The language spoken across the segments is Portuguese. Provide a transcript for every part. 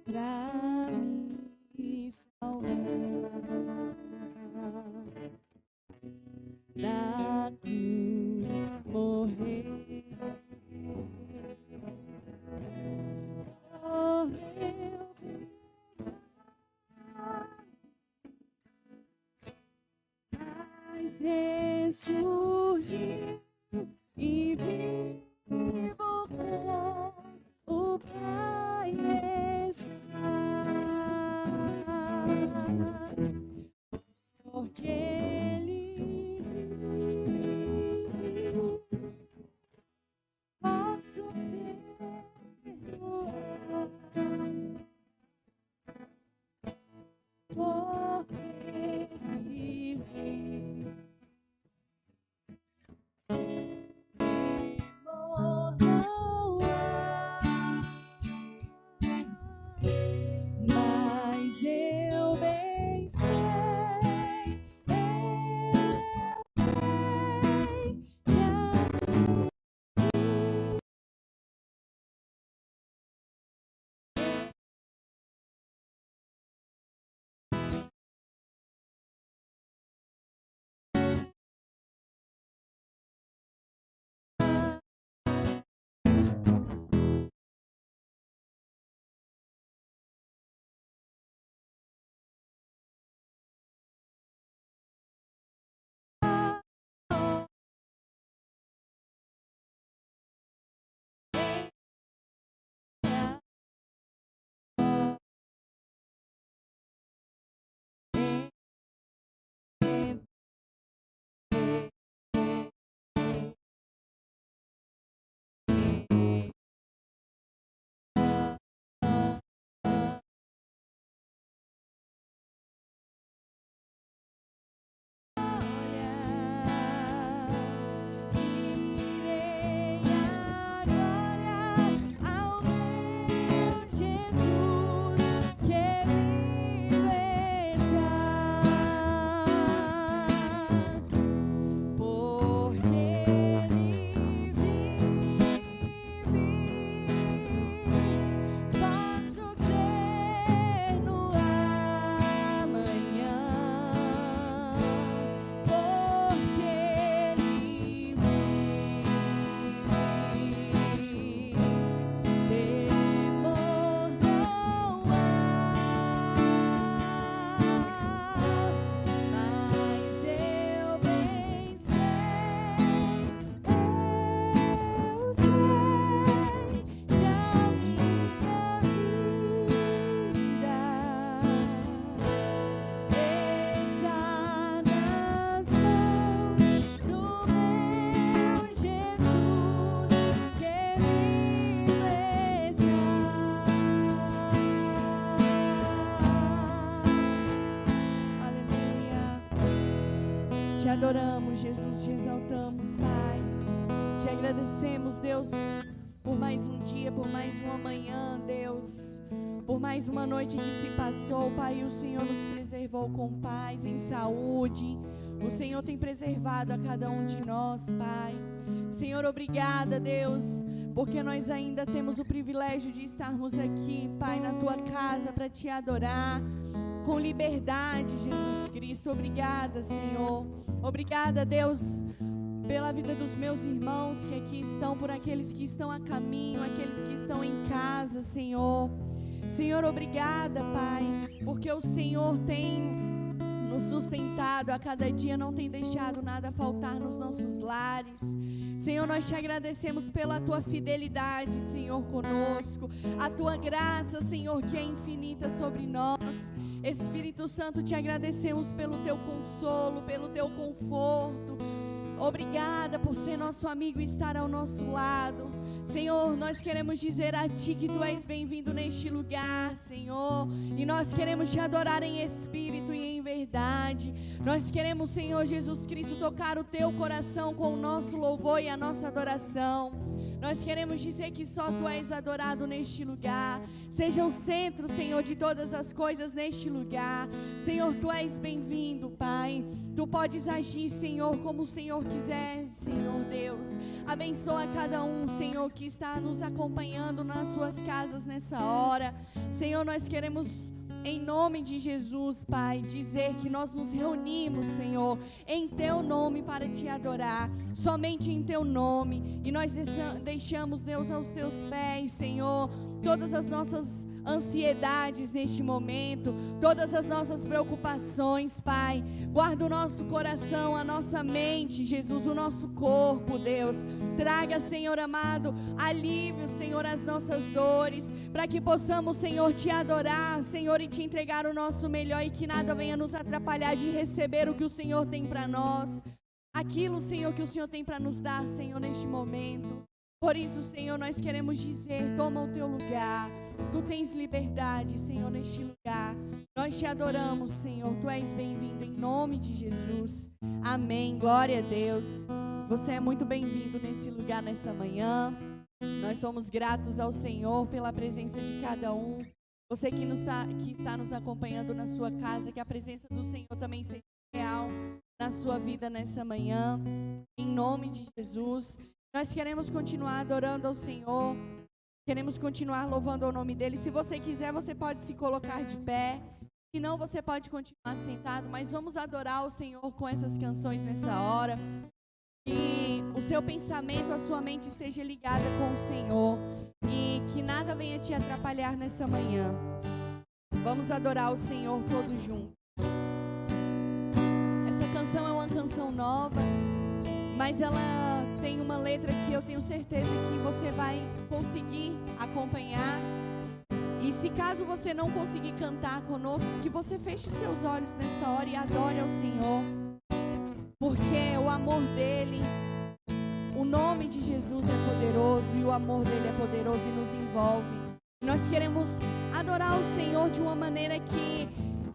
Pra me salvar na cruz morrer, morreu, mas ressurgiu e vivo com o Pai está, porque Ele vive, posso perdoar, porque Ele vive. Mas eu bem sei, que irei agora ao meu Jesus, que vive está, porque Ele vive, posso crer no amanhã, porque Ele vive, temor não há, mas eu bem sei, eu sei que a minha vida está nas mãos do meu Jesus, que vive está. Aleluia. Te adoramos, Jesus, te exaltamos, Pai. Te agradecemos, Deus, por mais um dia, por mais uma manhã, Deus, por mais uma noite que se passou, Pai. O Senhor nos preservou com paz, em saúde. O Senhor tem preservado a cada um de nós, Pai. Senhor, obrigada, Deus, porque nós ainda temos o privilégio de estarmos aqui, Pai, na Tua casa para Te adorar com liberdade, Jesus Cristo. Obrigada, Senhor. Obrigada, Deus, pela vida dos meus irmãos que aqui estão, por aqueles que estão a caminho, aqueles que estão em casa, Senhor. Senhor, obrigada, Pai, porque o Senhor tem nos sustentado a cada dia, não tem deixado nada faltar nos nossos lares. Senhor, nós te agradecemos pela tua fidelidade, Senhor, conosco, a tua graça, Senhor, que é infinita sobre nós. Espírito Santo, te agradecemos pelo teu consolo, pelo teu conforto. Obrigada por ser nosso amigo e estar ao nosso lado. Senhor, nós queremos dizer a Ti que Tu és bem-vindo neste lugar, Senhor. E nós queremos Te adorar em espírito e em verdade. Nós queremos, Senhor Jesus Cristo, tocar o Teu coração com o nosso louvor e a nossa adoração. Nós queremos dizer que só Tu és adorado neste lugar. Seja o centro, Senhor, de todas as coisas neste lugar. Senhor, Tu és bem-vindo, Pai. Tu podes agir, Senhor, como o Senhor quiser, Senhor Deus. Abençoa cada um, Senhor, que está nos acompanhando nas suas casas nessa hora. Senhor, nós queremos, em nome de Jesus, Pai, dizer que nós nos reunimos, Senhor, em Teu nome para Te adorar, somente em Teu nome. E nós deixamos, Deus, aos Teus pés, Senhor, todas as nossas ansiedades neste momento, todas as nossas preocupações, Pai. Guarda o nosso coração, a nossa mente, Jesus, o nosso corpo, Deus. Traga, Senhor amado, alívio, Senhor, às nossas dores, para que possamos, Senhor, Te adorar, Senhor, e Te entregar o nosso melhor, e que nada venha nos atrapalhar de receber o que o Senhor tem para nós, aquilo, Senhor, que o Senhor tem para nos dar, Senhor, neste momento. Por isso, Senhor, nós queremos dizer, toma o Teu lugar. Tu tens liberdade, Senhor, neste lugar. Nós Te adoramos, Senhor. Tu és bem-vindo em nome de Jesus. Amém. Glória a Deus. Você é muito bem-vindo nesse lugar nessa manhã. Nós somos gratos ao Senhor pela presença de cada um. Você que está nos acompanhando na sua casa, que a presença do Senhor também seja real na sua vida nessa manhã. Em nome de Jesus. Nós queremos continuar adorando ao Senhor. Queremos continuar louvando o nome dEle. Se você quiser, você pode se colocar de pé. Se não, você pode continuar sentado. Mas vamos adorar o Senhor com essas canções nessa hora. Que o seu pensamento, a sua mente esteja ligada com o Senhor. E que nada venha te atrapalhar nessa manhã. Vamos adorar o Senhor todos juntos. Essa canção é uma canção nova, mas ela tem uma letra que eu tenho certeza que você vai conseguir acompanhar. E se caso você não conseguir cantar conosco, que você feche os seus olhos nessa hora e adore ao Senhor. Porque o amor dEle, o nome de Jesus é poderoso e o amor dEle é poderoso e nos envolve. Nós queremos adorar o Senhor de uma maneira que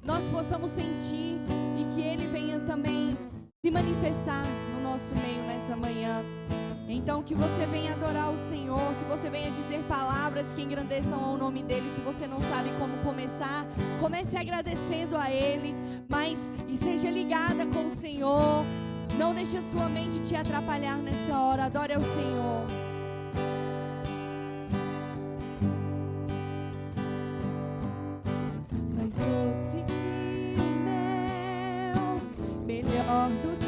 nós possamos sentir e que Ele venha também se manifestar no nosso meio nessa manhã. Então que você venha adorar o Senhor, que você venha dizer palavras que engrandeçam ao nome dEle. Se você não sabe como começar, comece agradecendo a Ele, mas e seja ligada com o Senhor. Não deixe a sua mente te atrapalhar nessa hora. Adore ao Senhor. Mas doce e mel, melhor do que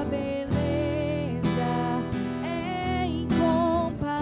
beleza é incomparável.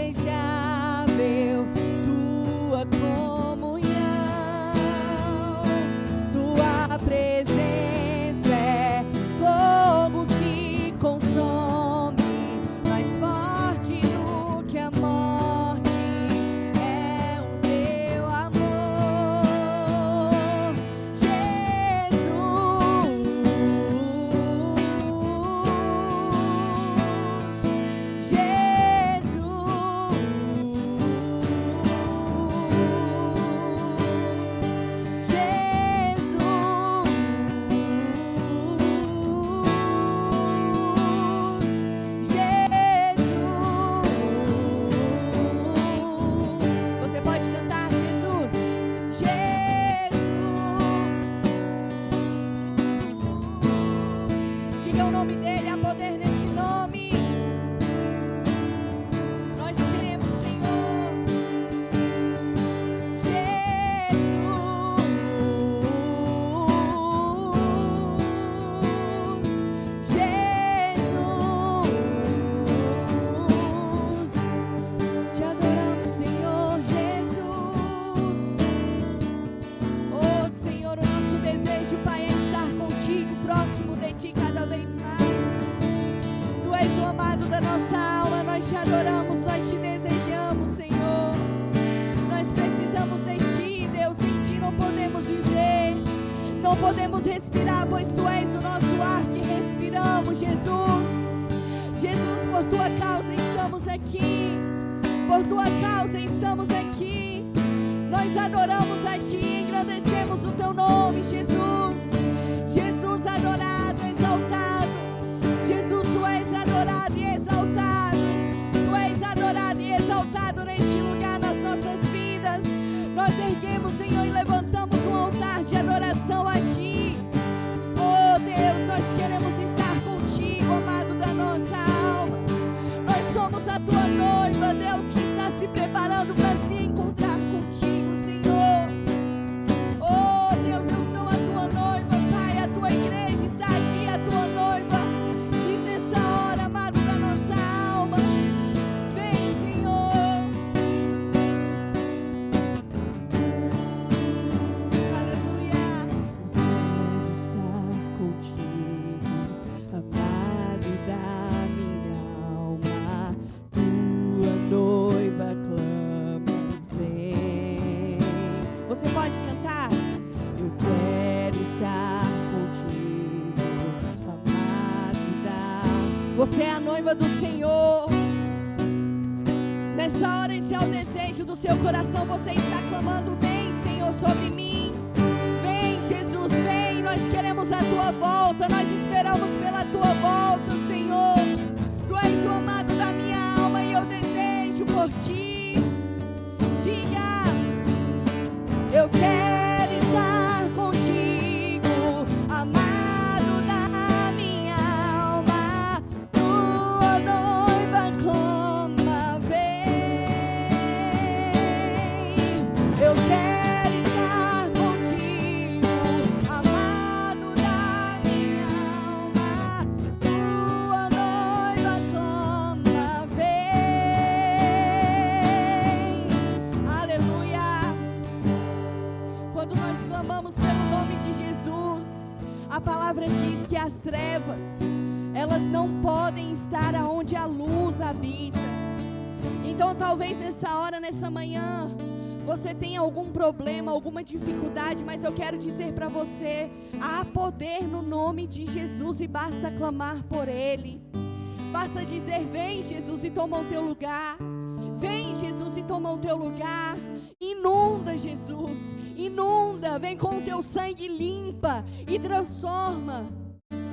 desejável tua comunhão, tua presença é fogo que consome, mais forte do que a morte é o teu amor, Você pode cantar, Jesus, diga o nome dele, há poder nesse nome. Nós cremos, Senhor. Jesus, te adoramos, Senhor Jesus. Oh, Senhor, o nosso desejo, Pai, é estar contigo, próximo de ti cada vez mais. Tu és o amado da nossa alma, nós te adoramos, nós te desejamos, Senhor. Nós precisamos de ti, Deus, em ti não podemos viver, não podemos respirar, pois tu és o nosso ar que respiramos, Jesus. Jesus, por tua causa estamos aqui, por tua causa estamos aqui. Nós adoramos a ti, engrandecemos o teu nome, Jesus. Jesus adorado, exaltado. Jesus, tu és adorado e exaltado. Tu és adorado e exaltado neste lugar, nas nossas vidas. Nós erguemos, Senhor, e levantamos um altar de adoração a ti. Oh Deus, nós queremos estar contigo, amado da nossa alma. Nós somos a tua noiva, Deus, que está se preparando para se encontrar contigo, Senhor. Oh Deus, eu sou a tua noiva, Pai, a tua igreja está aqui, a tua noiva. Diz nessa hora, amado da nossa alma, vem, Senhor. Aleluia. Quero estar contigo, amado da minha alma. Tua noiva clama, vem. Você pode cantar? Eu quero estar contigo, amado da... Você é a noiva do Senhor. Nessa hora, esse é o desejo do seu coração. Você está clamando, vem, Senhor, sobre mim. Vem, Jesus, vem. Nós queremos a tua volta. Nós esperamos pela tua volta, Senhor. Tu és o amado da minha alma e eu desejo por ti. Diga, eu quero estar contigo, amado da minha alma. Tua noiva clama, vem. Eu quero estar contigo, amado da minha alma. Tua noiva clama, vem. Aleluia. Quando nós clamamos pelo nome de Jesus, a palavra diz que as trevas, elas não podem estar aonde a luz habita. Então talvez nessa hora, nessa manhã, você tenha algum problema, alguma dificuldade, mas eu quero dizer para você, há poder no nome de Jesus e basta clamar por Ele. Basta dizer, vem Jesus e toma o teu lugar. Vem Jesus e toma o teu lugar. Inunda Jesus, inunda, vem com o teu sangue, limpa e transforma.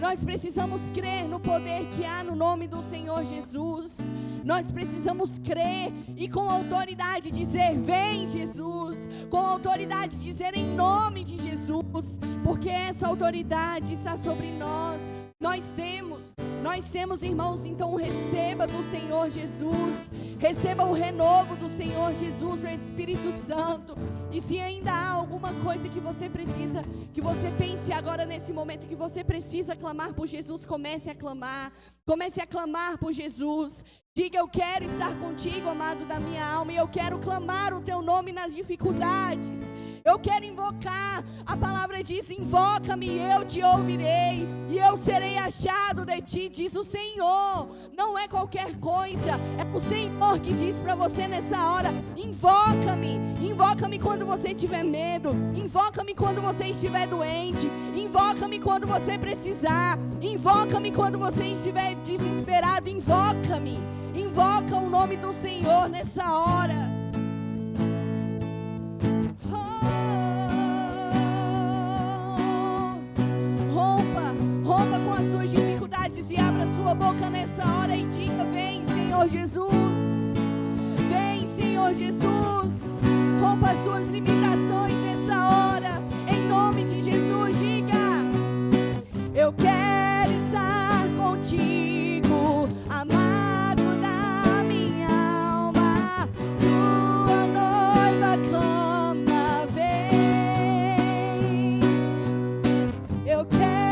Nós precisamos crer no poder que há no nome do Senhor Jesus. Nós precisamos crer e com autoridade dizer, vem Jesus. Com autoridade dizer em nome de Jesus, porque essa autoridade está sobre nós. Nós temos, irmãos, então receba do Senhor Jesus, receba o renovo do Senhor Jesus, o Espírito Santo. E se ainda há alguma coisa que você precisa, que você pense agora nesse momento que você precisa clamar por Jesus, comece a clamar por Jesus. Diga: eu quero estar contigo, amado da minha alma, e eu quero clamar o teu nome nas dificuldades. Eu quero invocar, a palavra diz: invoca-me e eu te ouvirei, e eu serei achado de ti, diz o Senhor. Não é qualquer coisa, é o Senhor que diz para você nessa hora: invoca-me quando você tiver medo, invoca-me quando você estiver doente, invoca-me quando você precisar, invoca-me quando você estiver desesperado, invoca-me, invoca o nome do Senhor nessa hora. Rompa com as suas dificuldades e abra sua boca nessa hora e diga: vem, Senhor Jesus, vem, Senhor Jesus, rompa as suas limitações nessa hora, em nome de Jesus. Diga: eu quero estar contigo, amado da minha alma, tua noiva clama, vem. Eu quero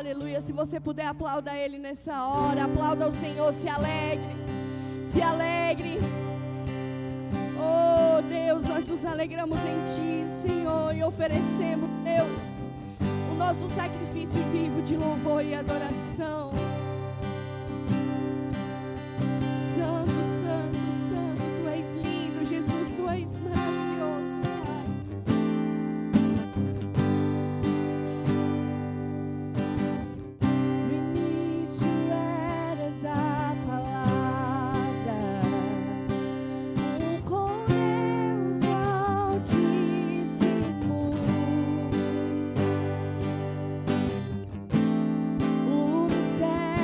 aleluia. Se você puder, aplauda Ele nessa hora, aplauda o Senhor, se alegre. Oh Deus, nós nos alegramos em Ti, Senhor, e oferecemos, Deus, o nosso sacrifício vivo de louvor e adoração. Santo, santo, santo, Tu és lindo, Jesus, Tu és maravilhoso, Pai. Sad.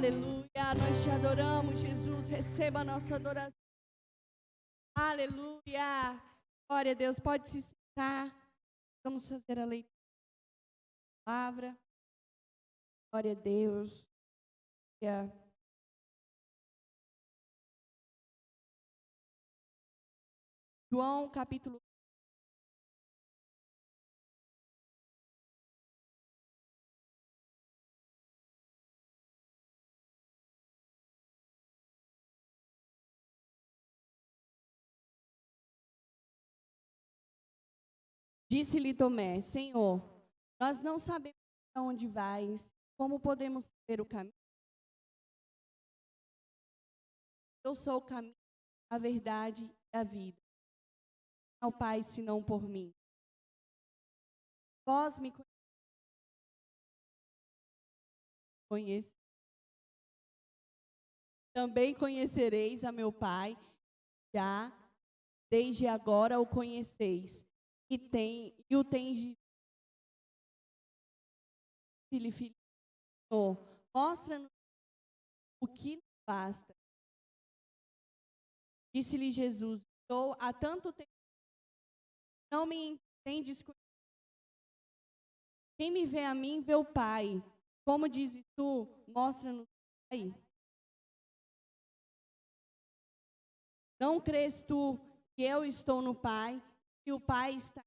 Aleluia, nós te adoramos, Jesus. Receba a nossa adoração. Aleluia. Glória a Deus, pode se sentar. Vamos fazer a leitura da palavra. Glória a Deus. João, capítulo. Disse-lhe Tomé: Senhor, nós não sabemos aonde vais, como podemos saber o caminho? Eu sou o caminho, a verdade e a vida. Não há Pai senão por mim. Vós me conheceis. Também conhecereis a meu Pai, já desde agora o conheceis, e o tendes filho. Mostra-nos o que nos basta. Disse-lhe Jesus: estou há tanto tempo, não me entendes. Quem me vê a mim, vê o Pai. Como dizes tu, mostra-nos o Pai. Não crês tu que eu estou no Pai, que o Pai está?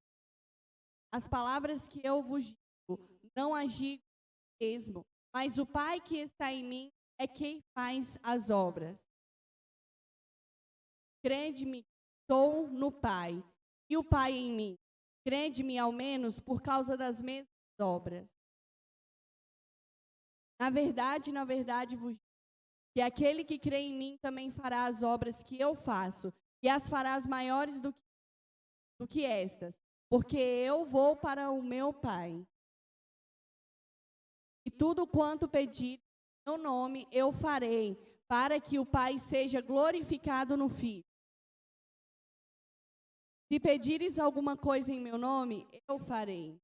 As palavras que eu vos digo, não agi mesmo, mas o Pai que está em mim é quem faz as obras. Crede-me, estou no Pai, e o Pai em mim. Crede-me ao menos por causa das mesmas obras. Na verdade vos digo que aquele que crê em mim também fará as obras que eu faço, e as farás maiores do que estas, porque eu vou para o meu Pai. E tudo quanto pedir em meu nome eu farei, para que o Pai seja glorificado no Filho. Se pedires alguma coisa em meu nome, eu farei.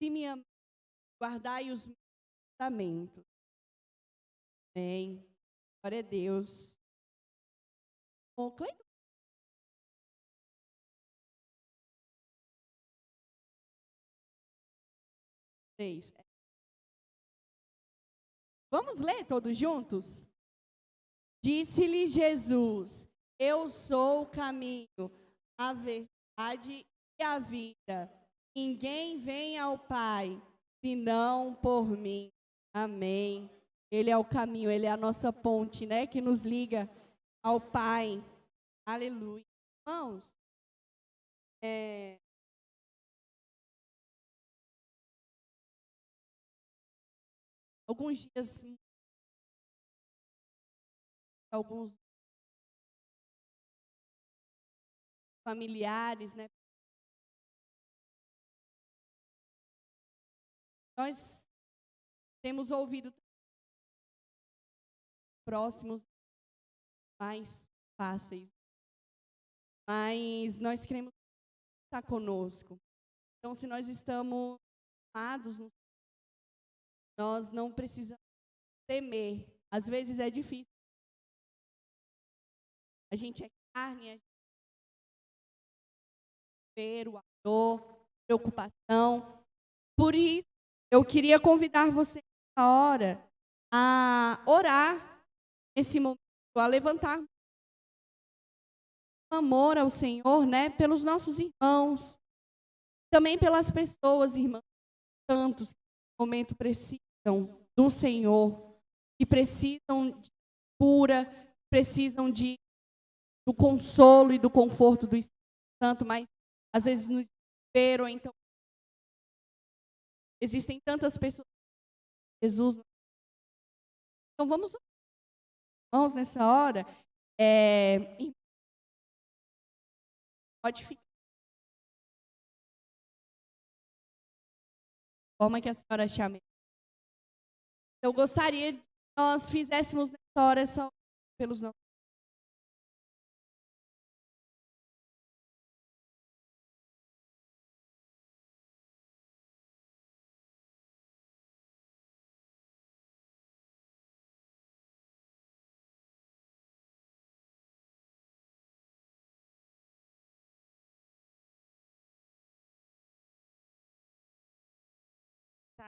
Se me amar, guardai os meus mandamentos. Amém. Glória a Deus. Bom, Cleiton. Vamos ler todos juntos? Disse-lhe Jesus: eu sou o caminho, a verdade e a vida. Ninguém vem ao Pai, senão por mim. Amém. Ele é o caminho, ele é a nossa ponte, né, que nos liga ao Pai. Aleluia. Irmãos, alguns dias, alguns familiares, né, nós temos ouvido próximos mais fáceis, mas nós queremos estar conosco. Então, se nós estamos amados, nós não precisamos temer. Às vezes é difícil. A gente é carne, a gente é o dor, preocupação. Por isso, eu queria convidar você nessa hora a orar nesse momento, a levantar amor ao Senhor, né, pelos nossos irmãos, também pelas pessoas, irmãos, tantos que nesse momento precisam do Senhor, que precisam de cura, precisam do consolo e do conforto do Espírito Santo, mas às vezes no desespero, ou então existem tantas pessoas, Jesus. Então vamos, irmãos, nessa hora, pode ficar. Como é que a senhora chama? Eu gostaria que nós fizéssemos nessa hora essa pelos nossos.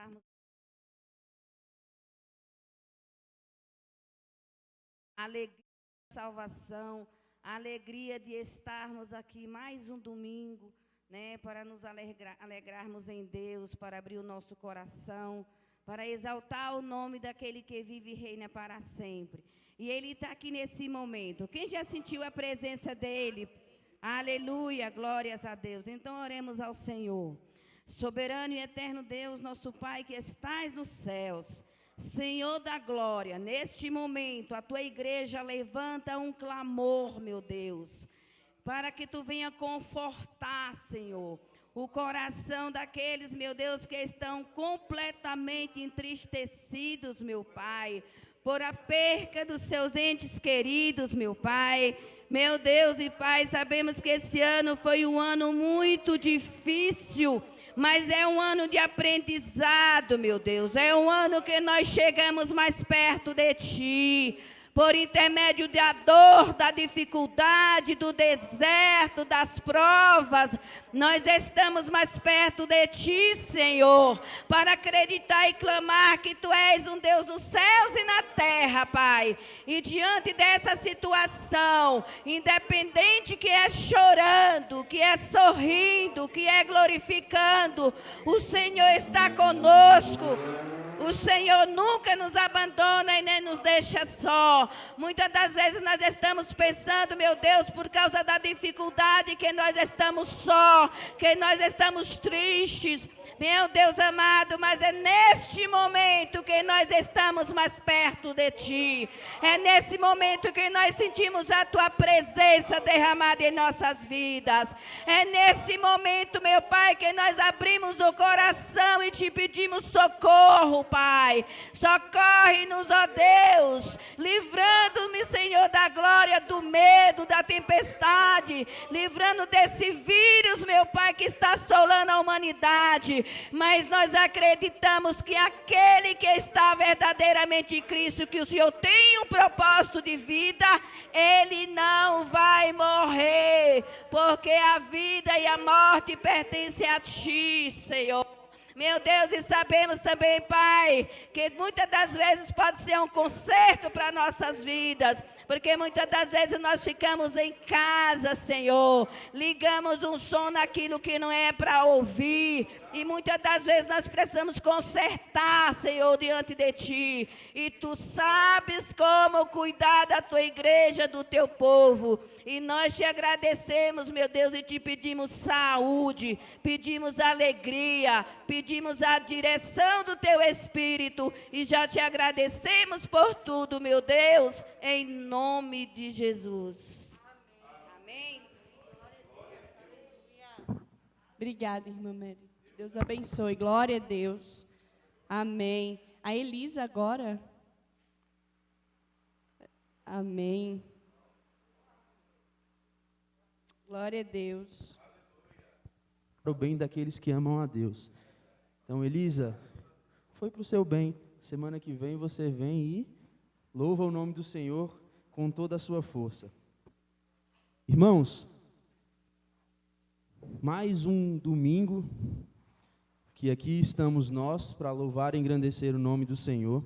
estarmos a alegria da salvação, a alegria de estarmos aqui mais um domingo, né, para nos alegrarmos em Deus, para abrir o nosso coração, para exaltar o nome daquele que vive e reina para sempre. E Ele está aqui nesse momento. Quem já sentiu a presença dEle? Aleluia, glórias a Deus. Então oremos ao Senhor. Soberano e eterno Deus, nosso Pai que estás nos céus, Senhor da glória, neste momento a tua igreja levanta um clamor, meu Deus, para que tu venha confortar, Senhor, o coração daqueles, meu Deus, que estão completamente entristecidos, meu Pai, por a perca dos seus entes queridos, meu Pai. Meu Deus e Pai, sabemos que esse ano foi um ano muito difícil, mas é um ano de aprendizado, meu Deus. É um ano que nós chegamos mais perto de Ti. Por intermédio da dor, da dificuldade, do deserto, das provas, nós estamos mais perto de Ti, Senhor, para acreditar e clamar que Tu és um Deus nos céus e na terra, Pai. E diante dessa situação, independente que é chorando, que é sorrindo, que é glorificando, o Senhor está conosco. O Senhor nunca nos abandona e nem nos deixa só. Muitas das vezes nós estamos pensando, meu Deus, por causa da dificuldade, que nós estamos só, que nós estamos tristes. Meu Deus amado, mas é neste momento que nós estamos mais perto de Ti. É nesse momento que nós sentimos a Tua presença derramada em nossas vidas. É nesse momento, meu Pai, que nós abrimos o coração e Te pedimos socorro, Pai. Socorre-nos, ó Deus, livrando-me, Senhor, da glória, do medo, da tempestade, livrando desse vírus, meu Pai, que está assolando a humanidade. Mas nós acreditamos que aquele que está verdadeiramente em Cristo, que o Senhor tem um propósito de vida, ele não vai morrer, porque a vida e a morte pertencem a Ti, Senhor. Meu Deus, e sabemos também, Pai, que muitas das vezes pode ser um conserto para nossas vidas, porque muitas das vezes nós ficamos em casa, Senhor, ligamos um som naquilo que não é para ouvir, e muitas das vezes nós precisamos consertar, Senhor, diante de Ti, e Tu sabes como cuidar da Tua igreja, do Teu povo, e nós Te agradecemos, meu Deus, e Te pedimos saúde, pedimos alegria, pedimos a direção do Teu Espírito, e já Te agradecemos por tudo, meu Deus, em nome de Jesus. Amém. Obrigada, irmã Mary. Deus abençoe. Glória a Deus. Amém. A Elisa agora. Amém. Glória a Deus. Para o bem daqueles que amam a Deus. Então, Elisa, foi para o seu bem. Semana que vem você vem e louva o nome do Senhor com toda a sua força. Irmãos, mais um domingo que aqui estamos nós para louvar e engrandecer o nome do Senhor.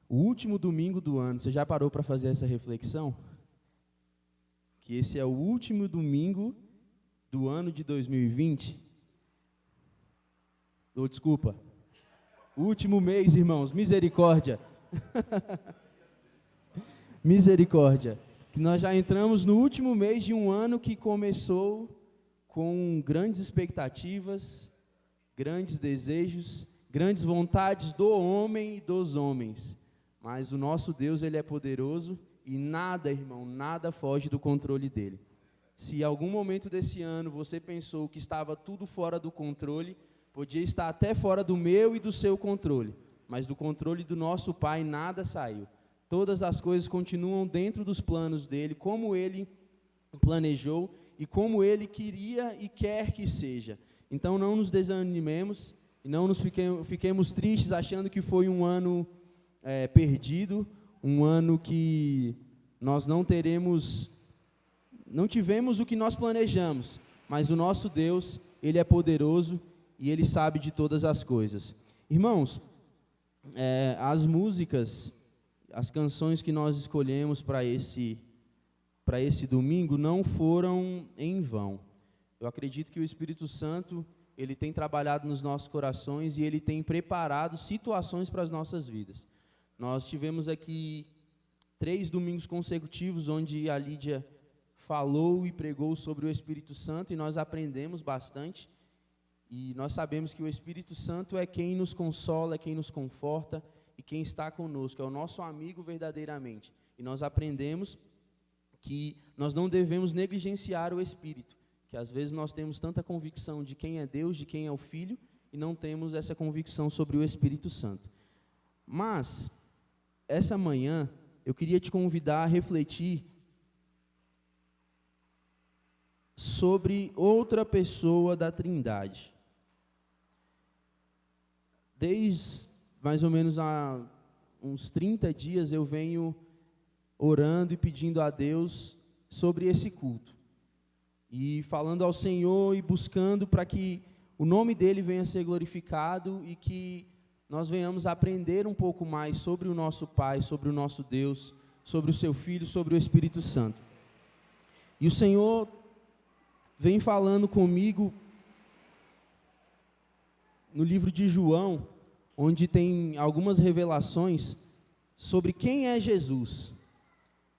O último domingo do ano, você já parou para fazer essa reflexão? Que esse é o último domingo do ano de 2020? Desculpa. O último mês, irmãos, misericórdia. Misericórdia. Que nós já entramos no último mês de um ano que começou com grandes expectativas, grandes desejos, grandes vontades do homem e dos homens. Mas o nosso Deus, Ele é poderoso e nada, irmão, nada foge do controle dEle. Se em algum momento desse ano você pensou que estava tudo fora do controle, podia estar até fora do meu e do seu controle, mas do controle do nosso Pai nada saiu. Todas as coisas continuam dentro dos planos dEle, como Ele planejou e como Ele queria e quer que seja. Então não nos desanimemos e não nos fiquemos tristes achando que foi um ano perdido, um ano que nós não tivemos o que nós planejamos, mas o nosso Deus, Ele é poderoso e Ele sabe de todas as coisas. Irmãos, as músicas, as canções que nós escolhemos para esse domingo não foram em vão. Eu acredito que o Espírito Santo, Ele tem trabalhado nos nossos corações e Ele tem preparado situações para as nossas vidas. Nós tivemos aqui 3 domingos consecutivos onde a Lídia falou e pregou sobre o Espírito Santo e nós aprendemos bastante. E nós sabemos que o Espírito Santo é quem nos consola, é quem nos conforta e quem está conosco, é o nosso amigo verdadeiramente. E nós aprendemos que nós não devemos negligenciar o Espírito, que às vezes nós temos tanta convicção de quem é Deus, de quem é o Filho, e não temos essa convicção sobre o Espírito Santo. Mas, essa manhã, eu queria te convidar a refletir sobre outra pessoa da Trindade. Desde mais ou menos há uns 30 dias eu venho orando e pedindo a Deus sobre esse culto. E falando ao Senhor e buscando para que o nome dEle venha a ser glorificado e que nós venhamos a aprender um pouco mais sobre o nosso Pai, sobre o nosso Deus, sobre o Seu Filho, sobre o Espírito Santo. E o Senhor vem falando comigo no livro de João, onde tem algumas revelações sobre quem é Jesus.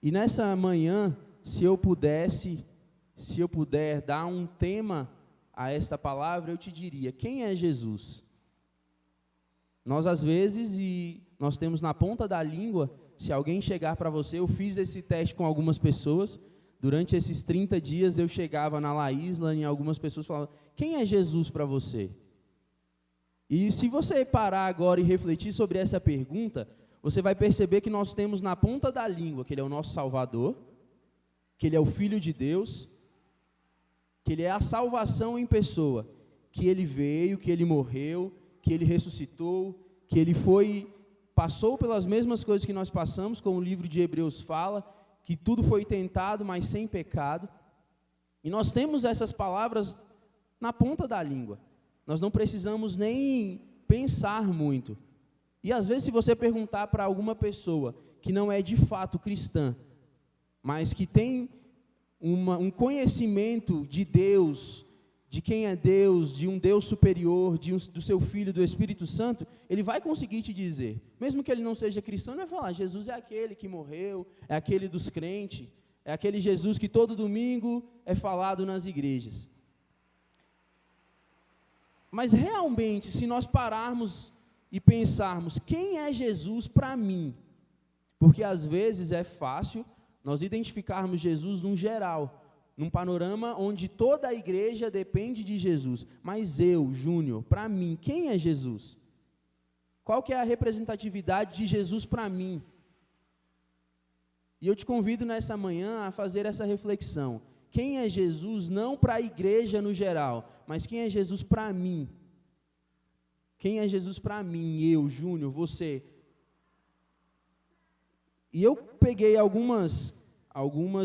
E nessa manhã, se eu puder dar um tema a esta palavra, eu te diria, quem é Jesus? Nós às vezes, e nós temos na ponta da língua, se alguém chegar para você, eu fiz esse teste com algumas pessoas, durante esses 30 dias eu chegava na Laísla e algumas pessoas falavam, quem é Jesus para você? E se você parar agora e refletir sobre essa pergunta, você vai perceber que nós temos na ponta da língua que Ele é o nosso Salvador, que Ele é o Filho de Deus, que Ele é a salvação em pessoa, que Ele veio, que Ele morreu, que Ele ressuscitou, que Ele passou pelas mesmas coisas que nós passamos, como o livro de Hebreus fala, que tudo foi tentado, mas sem pecado. E nós temos essas palavras na ponta da língua. Nós não precisamos nem pensar muito. E às vezes se você perguntar para alguma pessoa que não é de fato cristã, mas que tem um conhecimento de Deus, de quem é Deus, de um Deus superior, do seu Filho, do Espírito Santo, ele vai conseguir te dizer, mesmo que ele não seja cristão, ele vai falar, Jesus é aquele que morreu, é aquele dos crentes, é aquele Jesus que todo domingo é falado nas igrejas. Mas realmente, se nós pararmos e pensarmos, quem é Jesus para mim? Porque às vezes é fácil nós identificarmos Jesus num geral, num panorama onde toda a igreja depende de Jesus. Mas eu, Júnior, para mim, quem é Jesus? Qual que é a representatividade de Jesus para mim? E eu te convido nessa manhã a fazer essa reflexão. Quem é Jesus não para a igreja no geral, mas quem é Jesus para mim? Quem é Jesus para mim? Eu, Júnior, você. E eu peguei algumas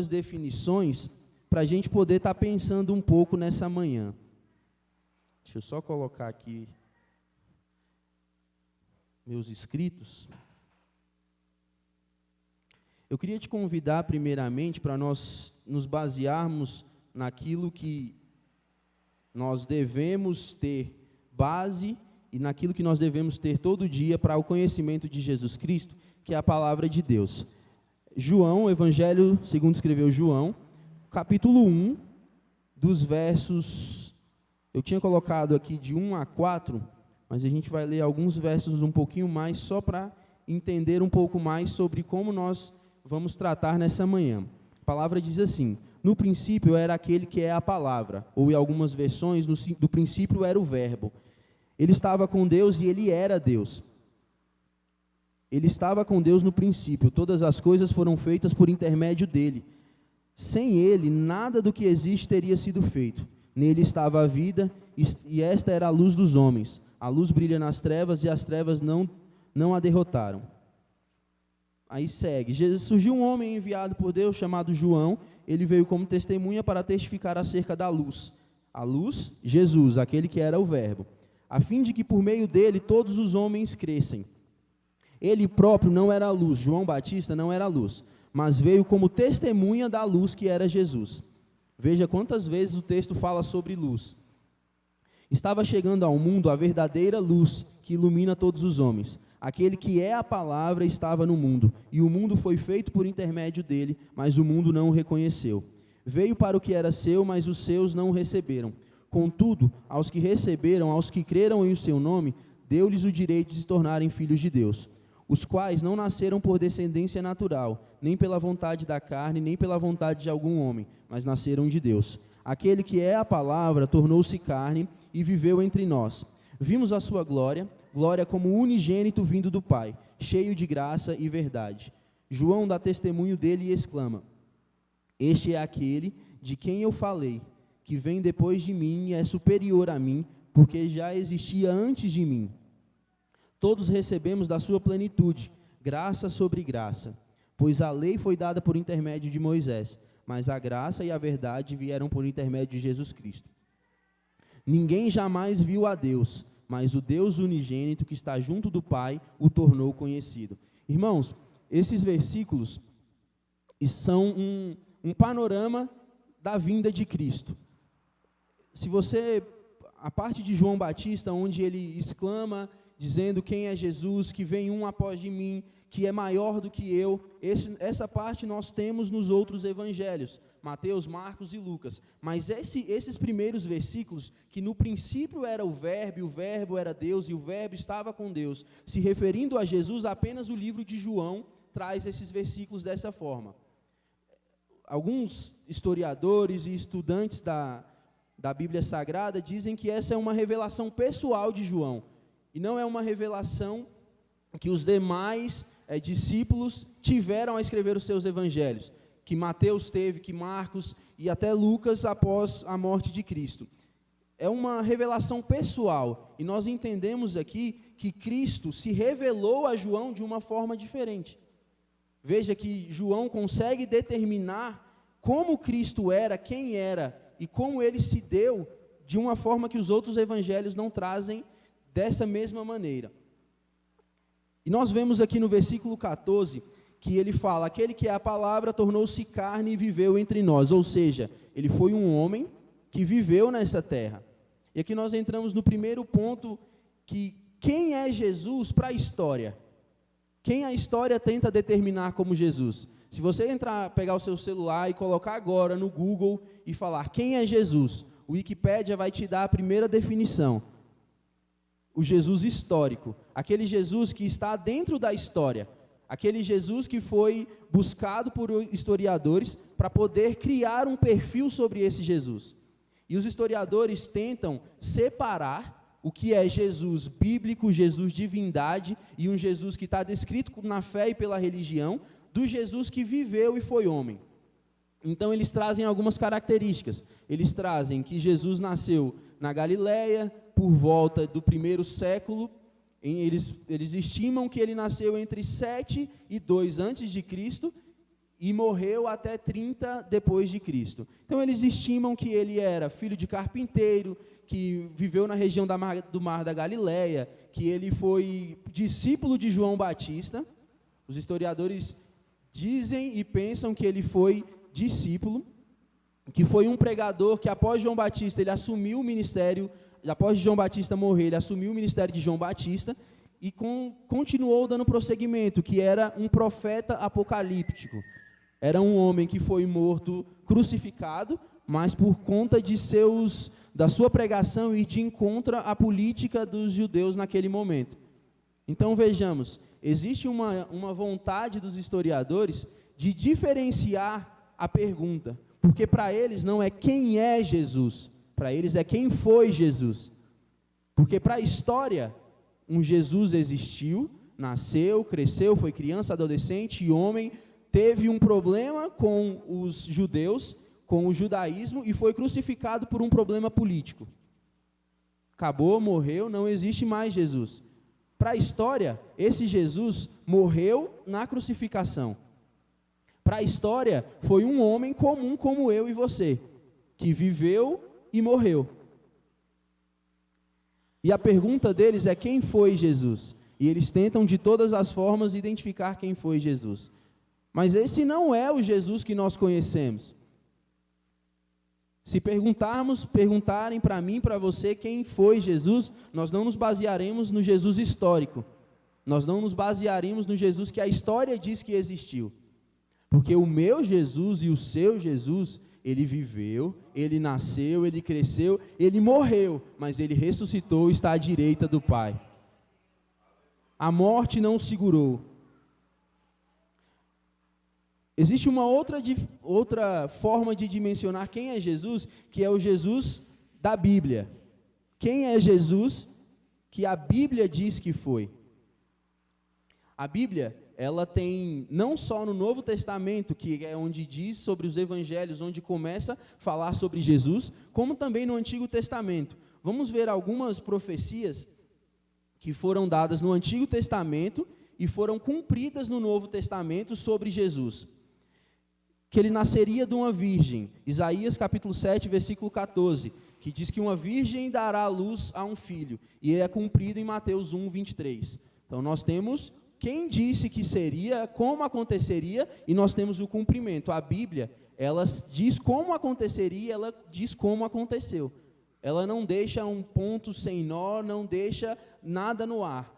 definições para a gente poder estar pensando um pouco nessa manhã. Deixa eu só colocar aqui meus escritos. Eu queria te convidar primeiramente para nós nos basearmos naquilo que nós devemos ter base e naquilo que nós devemos ter todo dia para o conhecimento de Jesus Cristo, que é a palavra de Deus. João, o Evangelho segundo escreveu João, capítulo 1, dos versos, eu tinha colocado aqui de 1 a 4, mas a gente vai ler alguns versos um pouquinho mais, só para entender um pouco mais sobre como nós vamos tratar nessa manhã. A palavra diz assim, no princípio era aquele que é a palavra, ou em algumas versões, do princípio era o verbo. Ele estava com Deus e ele era Deus. Ele estava com Deus no princípio, todas as coisas foram feitas por intermédio dele. Sem ele, nada do que existe teria sido feito. Nele estava a vida, e esta era a luz dos homens. A luz brilha nas trevas, e as trevas não a derrotaram. Aí segue, surgiu um homem enviado por Deus, chamado João. Ele veio como testemunha para testificar acerca da luz. A luz, Jesus, aquele que era o verbo. a fim de que por meio dele todos os homens crescem. Ele próprio não era a luz, João Batista não era a luz, mas veio como testemunha da luz que era Jesus. Veja quantas vezes o texto fala sobre luz. Estava chegando ao mundo a verdadeira luz que ilumina todos os homens. Aquele que é a palavra estava no mundo, e o mundo foi feito por intermédio dele, mas o mundo não o reconheceu. Veio para o que era seu, mas os seus não o receberam. Contudo, aos que receberam, aos que creram em o seu nome, deu-lhes o direito de se tornarem filhos de Deus, os quais não nasceram por descendência natural, nem pela vontade da carne, nem pela vontade de algum homem, mas nasceram de Deus. Aquele que é a palavra tornou-se carne e viveu entre nós. Vimos a sua glória, glória como unigênito vindo do Pai, cheio de graça e verdade. João dá testemunho dele e exclama: Este é aquele de quem eu falei, que vem depois de mim e é superior a mim, porque já existia antes de mim. Todos recebemos da sua plenitude, graça sobre graça, pois a lei foi dada por intermédio de Moisés, mas a graça e a verdade vieram por intermédio de Jesus Cristo. Ninguém jamais viu a Deus, mas o Deus unigênito que está junto do Pai o tornou conhecido. Irmãos, esses versículos são um panorama da vinda de Cristo. Se você, a parte de João Batista, onde ele exclama, dizendo quem é Jesus, que vem um após de mim, que é maior do que eu, essa parte nós temos nos outros evangelhos, Mateus, Marcos e Lucas. Mas esses primeiros versículos, que no princípio era o verbo era Deus, e o verbo estava com Deus, se referindo a Jesus, apenas o livro de João traz esses versículos dessa forma. Alguns historiadores e estudantes da Bíblia Sagrada dizem que essa é uma revelação pessoal de João, e não é uma revelação que os demais discípulos tiveram a escrever os seus evangelhos, que Mateus teve, que Marcos e até Lucas após a morte de Cristo. É uma revelação pessoal, e nós entendemos aqui que Cristo se revelou a João de uma forma diferente. Veja que João consegue determinar como Cristo era, quem era, e como ele se deu de uma forma que os outros evangelhos não trazem dessa mesma maneira. E nós vemos aqui no versículo 14, que ele fala, aquele que é a palavra tornou-se carne e viveu entre nós, ou seja, ele foi um homem que viveu nessa terra. E aqui nós entramos no primeiro ponto, que quem é Jesus para a história? Quem a história tenta determinar como Jesus? Se você pegar o seu celular e colocar agora no Google e falar quem é Jesus, o Wikipédia vai te dar a primeira definição. O Jesus histórico, aquele Jesus que está dentro da história, aquele Jesus que foi buscado por historiadores para poder criar um perfil sobre esse Jesus. E os historiadores tentam separar o que é Jesus bíblico, Jesus divindade, e um Jesus que está descrito na fé e pela religião, do Jesus que viveu e foi homem. Então eles trazem algumas características. Eles trazem que Jesus nasceu na Galileia, por volta do 1º século, eles estimam que ele nasceu entre 7 e 2 antes de Cristo e morreu até 30 depois de Cristo. Então eles estimam que ele era filho de carpinteiro, que viveu na região do Mar da Galileia, que ele foi discípulo de João Batista. Os historiadores dizem e pensam que ele foi discípulo, que foi um pregador que após João Batista ele assumiu o ministério. Após João Batista morrer, ele assumiu o ministério de João Batista e continuou dando prosseguimento, que era um profeta apocalíptico. Era um homem que foi morto, crucificado, mas por conta da sua pregação ir de encontro à política dos judeus naquele momento. Então vejamos, existe uma vontade dos historiadores de diferenciar a pergunta, porque para eles não é quem é Jesus, para eles é quem foi Jesus. Porque para a história, um Jesus existiu, nasceu, cresceu, foi criança, adolescente e homem, teve um problema com os judeus, com o judaísmo, e foi crucificado por um problema político. Acabou, morreu, não existe mais Jesus. Para a história, esse Jesus morreu na crucificação. Para a história, foi um homem comum como eu e você, que viveu e morreu. E a pergunta deles é: quem foi Jesus? E eles tentam de todas as formas identificar quem foi Jesus. Mas esse não é o Jesus que nós conhecemos. Se perguntarem para mim, para você, quem foi Jesus, nós não nos basearemos no Jesus histórico. Nós não nos basearemos no Jesus que a história diz que existiu. Porque o meu Jesus e o seu Jesus, ele viveu, ele nasceu, ele cresceu, ele morreu, mas ele ressuscitou e está à direita do Pai. A morte não o segurou. Existe uma outra forma de dimensionar quem é Jesus, que é o Jesus da Bíblia. Quem é Jesus que a Bíblia diz que foi? A Bíblia, ela tem, não só no Novo Testamento, que é onde diz sobre os evangelhos, onde começa a falar sobre Jesus, como também no Antigo Testamento. Vamos ver algumas profecias que foram dadas no Antigo Testamento e foram cumpridas no Novo Testamento sobre Jesus. Que ele nasceria de uma virgem, Isaías capítulo 7, versículo 14, que diz que uma virgem dará à luz a um filho, e é cumprido em Mateus 1, 23. Então nós temos quem disse que seria, como aconteceria, e nós temos o cumprimento. A Bíblia, ela diz como aconteceria, ela diz como aconteceu. Ela não deixa um ponto sem nó, não deixa nada no ar.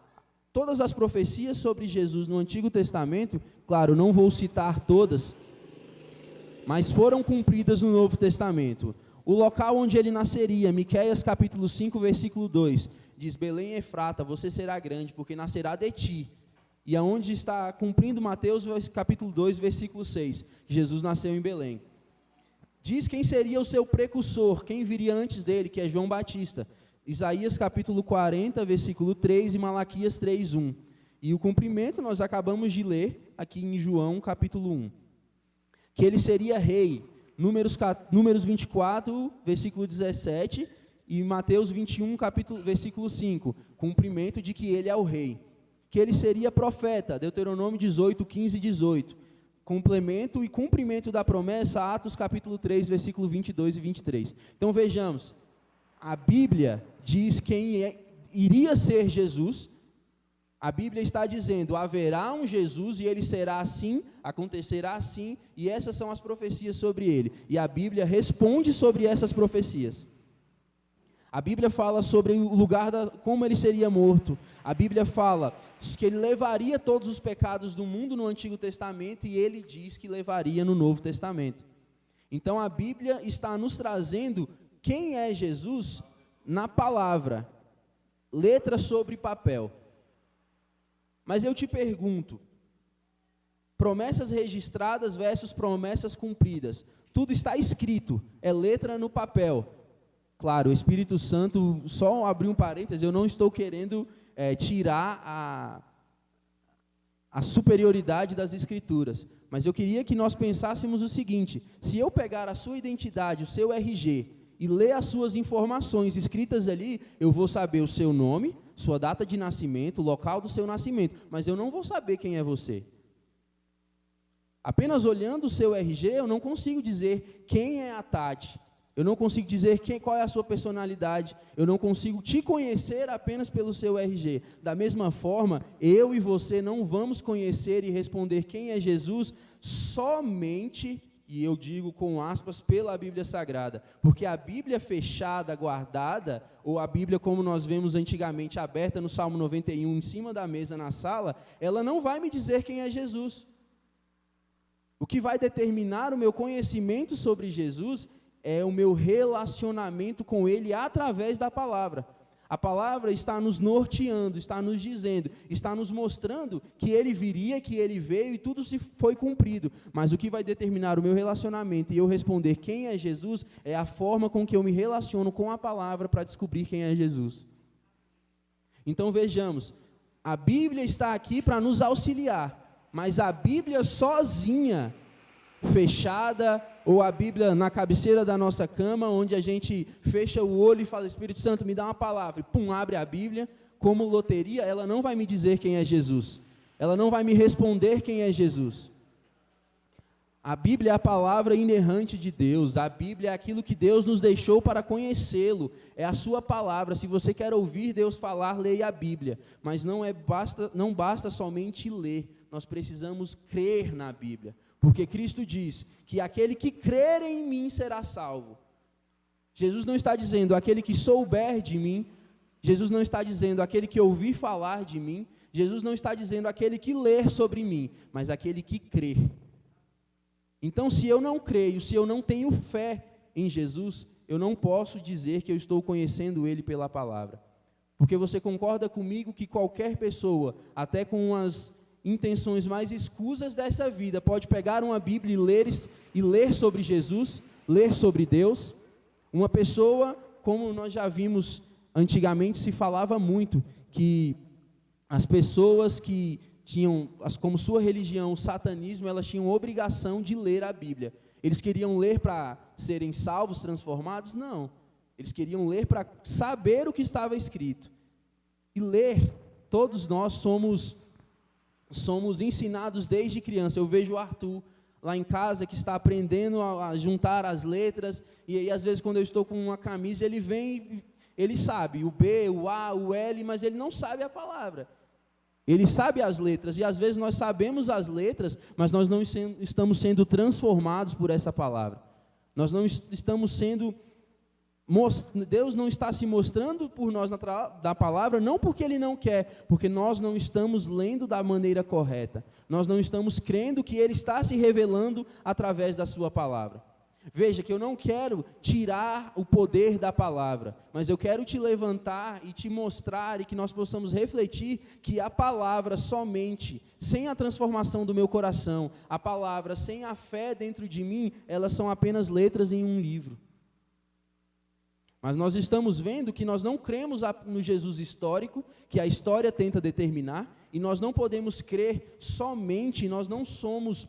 Todas as profecias sobre Jesus no Antigo Testamento, claro, não vou citar todas, mas foram cumpridas no Novo Testamento. O local onde ele nasceria, Miqueias capítulo 5, versículo 2, diz: Belém Efrata, você será grande, porque nascerá de ti. E aonde está cumprindo Mateus capítulo 2, versículo 6, Jesus nasceu em Belém. Diz quem seria o seu precursor, quem viria antes dele, que é João Batista. Isaías capítulo 40, versículo 3 e Malaquias 3, 1. E o cumprimento nós acabamos de ler aqui em João capítulo 1. Que ele seria rei, Números 24, versículo 17, e Mateus 21, versículo 5, cumprimento de que ele é o rei. Que ele seria profeta, Deuteronômio 18, 15 e 18, complemento e cumprimento da promessa, Atos capítulo 3, versículo 22 e 23. Então vejamos, a Bíblia diz quem iria ser Jesus. A Bíblia está dizendo: haverá um Jesus e ele será assim, acontecerá assim, e essas são as profecias sobre ele. E a Bíblia responde sobre essas profecias. A Bíblia fala sobre o lugar, como ele seria morto. A Bíblia fala que ele levaria todos os pecados do mundo no Antigo Testamento e ele diz que levaria no Novo Testamento. Então a Bíblia está nos trazendo quem é Jesus na palavra, letra sobre papel. Mas eu te pergunto, promessas registradas versus promessas cumpridas, tudo está escrito, é letra no papel. Claro, o Espírito Santo, só abrir um parênteses, eu não estou querendo tirar a superioridade das Escrituras, mas eu queria que nós pensássemos o seguinte: se eu pegar a sua identidade, o seu RG, e ler as suas informações escritas ali, eu vou saber o seu nome, sua data de nascimento, o local do seu nascimento, mas eu não vou saber quem é você. Apenas olhando o seu RG, eu não consigo dizer quem é a Tati, eu não consigo dizer qual é a sua personalidade, eu não consigo te conhecer apenas pelo seu RG. Da mesma forma, eu e você não vamos conhecer e responder quem é Jesus somente, e eu digo com aspas, pela Bíblia Sagrada, porque a Bíblia fechada, guardada, ou a Bíblia como nós vemos antigamente, aberta no Salmo 91, em cima da mesa na sala, ela não vai me dizer quem é Jesus. O que vai determinar o meu conhecimento sobre Jesus é o meu relacionamento com Ele através da palavra. A palavra está nos norteando, está nos dizendo, está nos mostrando que Ele viria, que Ele veio e tudo se foi cumprido. Mas o que vai determinar o meu relacionamento e eu responder quem é Jesus é a forma com que eu me relaciono com a palavra para descobrir quem é Jesus. Então vejamos, a Bíblia está aqui para nos auxiliar, mas a Bíblia sozinha, fechada, ou a Bíblia na cabeceira da nossa cama, onde a gente fecha o olho e fala: Espírito Santo, me dá uma palavra, e pum, abre a Bíblia, como loteria, ela não vai me dizer quem é Jesus, ela não vai me responder quem é Jesus. A Bíblia é a palavra inerrante de Deus, a Bíblia é aquilo que Deus nos deixou para conhecê-lo, é a sua palavra. Se você quer ouvir Deus falar, leia a Bíblia, mas não basta somente ler, nós precisamos crer na Bíblia, porque Cristo diz que aquele que crer em mim será salvo. Jesus não está dizendo aquele que souber de mim, Jesus não está dizendo aquele que ouvir falar de mim, Jesus não está dizendo aquele que ler sobre mim, mas aquele que crer. Então, se eu não creio, se eu não tenho fé em Jesus, eu não posso dizer que eu estou conhecendo Ele pela palavra. Porque você concorda comigo que qualquer pessoa, até com as intenções mais escusas dessa vida, pode pegar uma Bíblia e ler sobre Jesus, ler sobre Deus? Uma pessoa, como nós já vimos antigamente, se falava muito, que as pessoas que tinham, como sua religião, o satanismo, elas tinham obrigação de ler a Bíblia. Eles queriam ler para serem salvos, transformados? Não. Eles queriam ler para saber o que estava escrito. E ler, todos nós somos ensinados desde criança. Eu vejo o Arthur lá em casa, que está aprendendo a juntar as letras, e aí às vezes quando eu estou com uma camisa, ele vem, ele sabe o B, o A, o L, mas ele não sabe a palavra. Ele sabe as letras, e às vezes nós sabemos as letras, mas nós não estamos sendo transformados por essa palavra. Nós não estamos sendo, Deus não está se mostrando por nós da palavra, não porque Ele não quer, porque nós não estamos lendo da maneira correta. Nós não estamos crendo que Ele está se revelando através da sua palavra. Veja que eu não quero tirar o poder da palavra, mas eu quero te levantar e te mostrar, e que nós possamos refletir que a palavra somente, sem a transformação do meu coração, a palavra sem a fé dentro de mim, elas são apenas letras em um livro. Mas nós estamos vendo que nós não cremos no Jesus histórico, que a história tenta determinar, e nós não podemos crer somente, nós não somos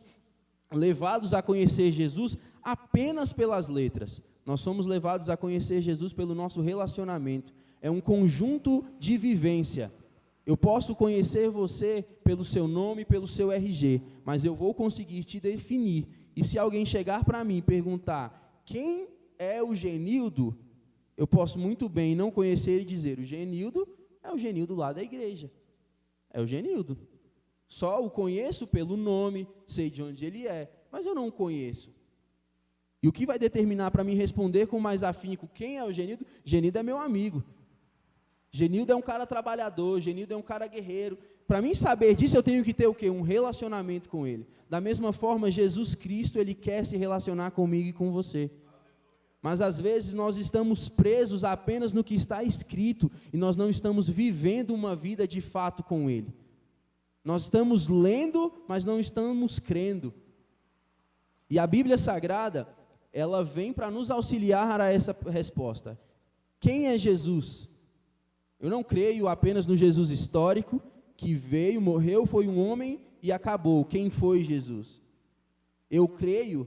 levados a conhecer Jesus apenas pelas letras. Nós somos levados a conhecer Jesus pelo nosso relacionamento. É um conjunto de vivência. Eu posso conhecer você pelo seu nome, pelo seu RG, mas eu vou conseguir te definir. E se alguém chegar para mim e perguntar quem é o Genildo, eu posso muito bem não conhecer e dizer: o Genildo é o Genildo lá da igreja. É o Genildo. Só o conheço pelo nome, sei de onde ele é, mas eu não o conheço. E o que vai determinar para mim responder com mais afinco quem é o Genildo? Genildo é meu amigo. Genildo é um cara trabalhador, Genildo é um cara guerreiro. Para mim saber disso, eu tenho que ter o quê? Um relacionamento com ele. Da mesma forma, Jesus Cristo, Ele quer se relacionar comigo e com você. Mas às vezes nós estamos presos apenas no que está escrito e nós não estamos vivendo uma vida de fato com Ele. Nós estamos lendo, mas não estamos crendo. E a Bíblia Sagrada, ela vem para nos auxiliar a essa resposta. Quem é Jesus? Eu não creio apenas no Jesus histórico, que veio, morreu, foi um homem e acabou. Quem foi Jesus? Eu creio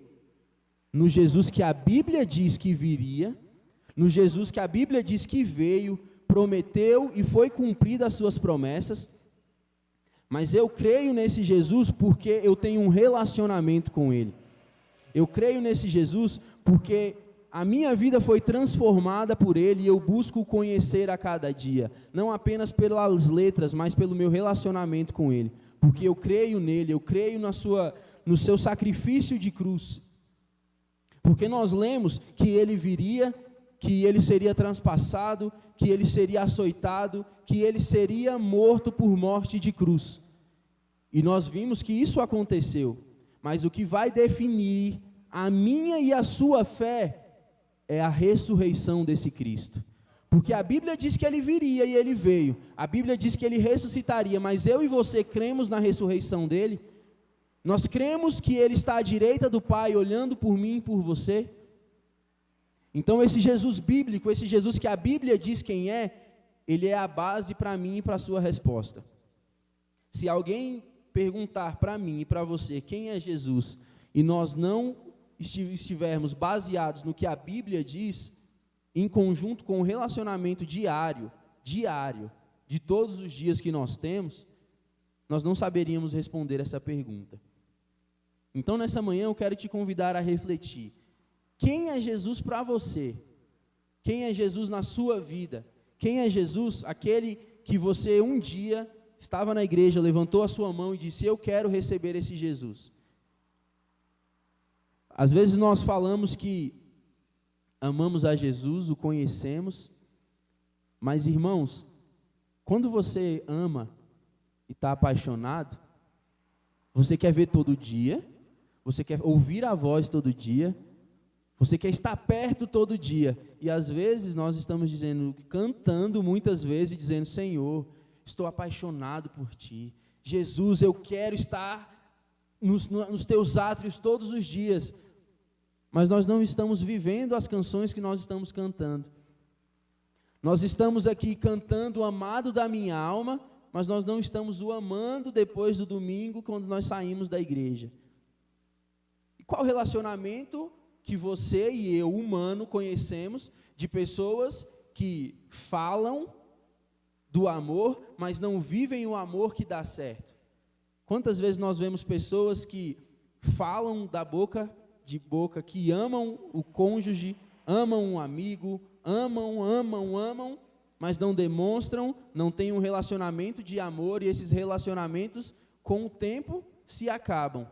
no Jesus que a Bíblia diz que viria, no Jesus que a Bíblia diz que veio, prometeu e foi cumprida as suas promessas. Mas eu creio nesse Jesus porque eu tenho um relacionamento com Ele. Eu creio nesse Jesus porque a minha vida foi transformada por Ele e eu busco o conhecer a cada dia. Não apenas pelas letras, mas pelo meu relacionamento com Ele. Porque eu creio nele, eu creio no seu sacrifício de cruz. Porque nós lemos que Ele viria, que Ele seria transpassado, que Ele seria açoitado, que Ele seria morto por morte de cruz. E nós vimos que isso aconteceu. Mas o que vai definir a minha e a sua fé é a ressurreição desse Cristo. Porque a Bíblia diz que Ele viria e Ele veio. A Bíblia diz que Ele ressuscitaria, mas eu e você cremos na ressurreição dEle? Nós cremos que Ele está à direita do Pai, olhando por mim e por você? Então esse Jesus bíblico, esse Jesus que a Bíblia diz quem é, Ele é a base para mim e para a sua resposta. Se alguém perguntar para mim e para você quem é Jesus, e nós não estivermos baseados no que a Bíblia diz, em conjunto com o relacionamento diário, de todos os dias que nós temos, nós não saberíamos responder essa pergunta. Então, nessa manhã, eu quero te convidar a refletir. Quem é Jesus para você? Quem é Jesus na sua vida? Quem é Jesus, aquele que você um dia estava na igreja, levantou a sua mão e disse: eu quero receber esse Jesus? Às vezes nós falamos que amamos a Jesus, o conhecemos, mas, irmãos, quando você ama e está apaixonado, você quer ver todo dia, você quer ouvir a voz todo dia, você quer estar perto todo dia. E às vezes nós estamos dizendo, cantando muitas vezes, dizendo: Senhor, estou apaixonado por Ti. Jesus, eu quero estar nos Teus átrios todos os dias. Mas nós não estamos vivendo as canções que nós estamos cantando. Nós estamos aqui cantando o amado da minha alma, mas nós não estamos o amando depois do domingo, quando nós saímos da igreja. E qual relacionamento que você e eu, humano, conhecemos de pessoas que falam do amor, mas não vivem o amor que dá certo? Quantas vezes nós vemos pessoas que falam da boca de boca, que amam o cônjuge, amam um amigo, amam, mas não demonstram, não têm um relacionamento de amor, e esses relacionamentos, com o tempo, se acabam.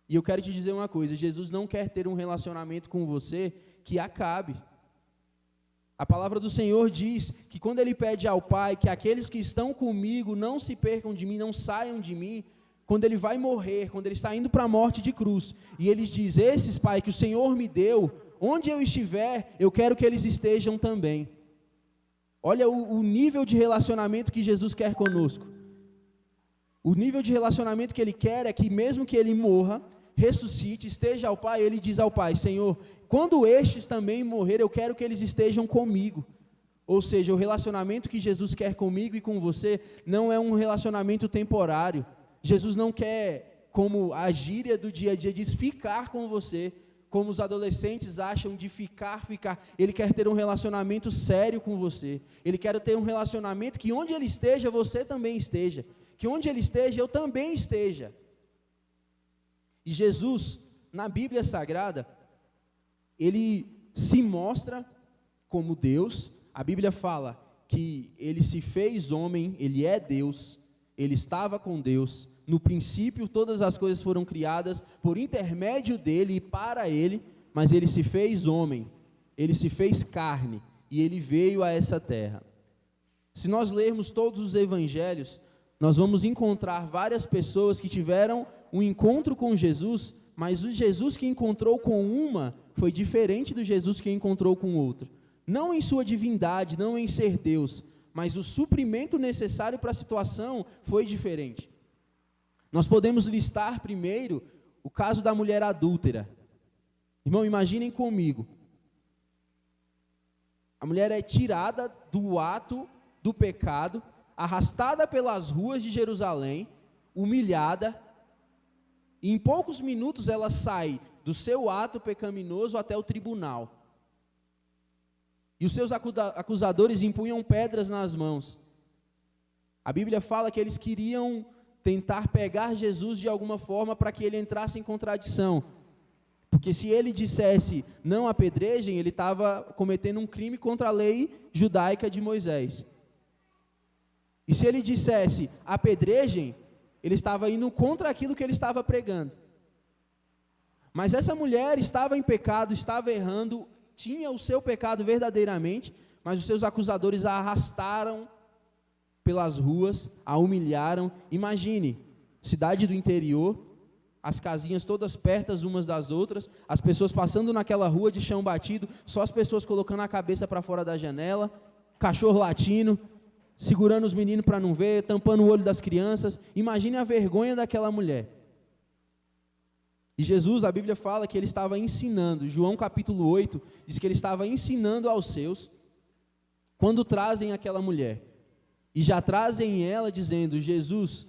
E eu quero te dizer uma coisa: Jesus não quer ter um relacionamento com você que acabe. A palavra do Senhor diz que quando Ele pede ao Pai que aqueles que estão comigo não se percam de mim, não saiam de mim, quando Ele vai morrer, quando Ele está indo para a morte de cruz, e Ele diz: esses, Pai, que o Senhor me deu, onde eu estiver, eu quero que eles estejam também. Olha o nível de relacionamento que Jesus quer conosco. O nível de relacionamento que Ele quer é que mesmo que Ele morra, ressuscite, esteja ao Pai, Ele diz ao Pai: Senhor, quando estes também morrer, eu quero que eles estejam comigo. Ou seja, o relacionamento que Jesus quer comigo e com você não é um relacionamento temporário. Jesus não quer, como a gíria do dia a dia diz, ficar com você, como os adolescentes acham de ficar. Ele quer ter um relacionamento sério com você. Ele quer ter um relacionamento que onde Ele esteja, você também esteja. Que onde Ele esteja, eu também esteja. E Jesus, na Bíblia Sagrada, Ele se mostra como Deus. A Bíblia fala que Ele se fez homem, Ele é Deus, Ele estava com Deus. No princípio, todas as coisas foram criadas por intermédio dEle e para Ele, mas Ele se fez homem, Ele se fez carne, e Ele veio a essa terra. Se nós lermos todos os evangelhos, nós vamos encontrar várias pessoas que tiveram um encontro com Jesus, mas o Jesus que encontrou com uma foi diferente do Jesus que encontrou com outro. Não em sua divindade, não em ser Deus, mas o suprimento necessário para a situação foi diferente. Nós podemos listar primeiro o caso da mulher adúltera. Irmão, imaginem comigo. A mulher é tirada do ato do pecado, arrastada pelas ruas de Jerusalém, humilhada, e em poucos minutos ela sai do seu ato pecaminoso até o tribunal. E os seus acusadores empunham pedras nas mãos. A Bíblia fala que eles queriam tentar pegar Jesus de alguma forma para que ele entrasse em contradição. Porque se ele dissesse não apedrejem, ele estava cometendo um crime contra a lei judaica de Moisés. E se ele dissesse apedrejem, ele estava indo contra aquilo que ele estava pregando. Mas essa mulher estava em pecado, estava errando, tinha o seu pecado verdadeiramente, mas os seus acusadores a arrastaram pelas ruas, a humilharam. Imagine, cidade do interior, as casinhas todas pertas umas das outras, as pessoas passando naquela rua de chão batido, só as pessoas colocando a cabeça para fora da janela, cachorro latindo, segurando os meninos para não ver, tampando o olho das crianças. Imagine a vergonha daquela mulher. E Jesus, a Bíblia fala que ele estava ensinando, João capítulo 8, diz que ele estava ensinando aos seus, quando trazem aquela mulher, e já trazem ela dizendo, Jesus,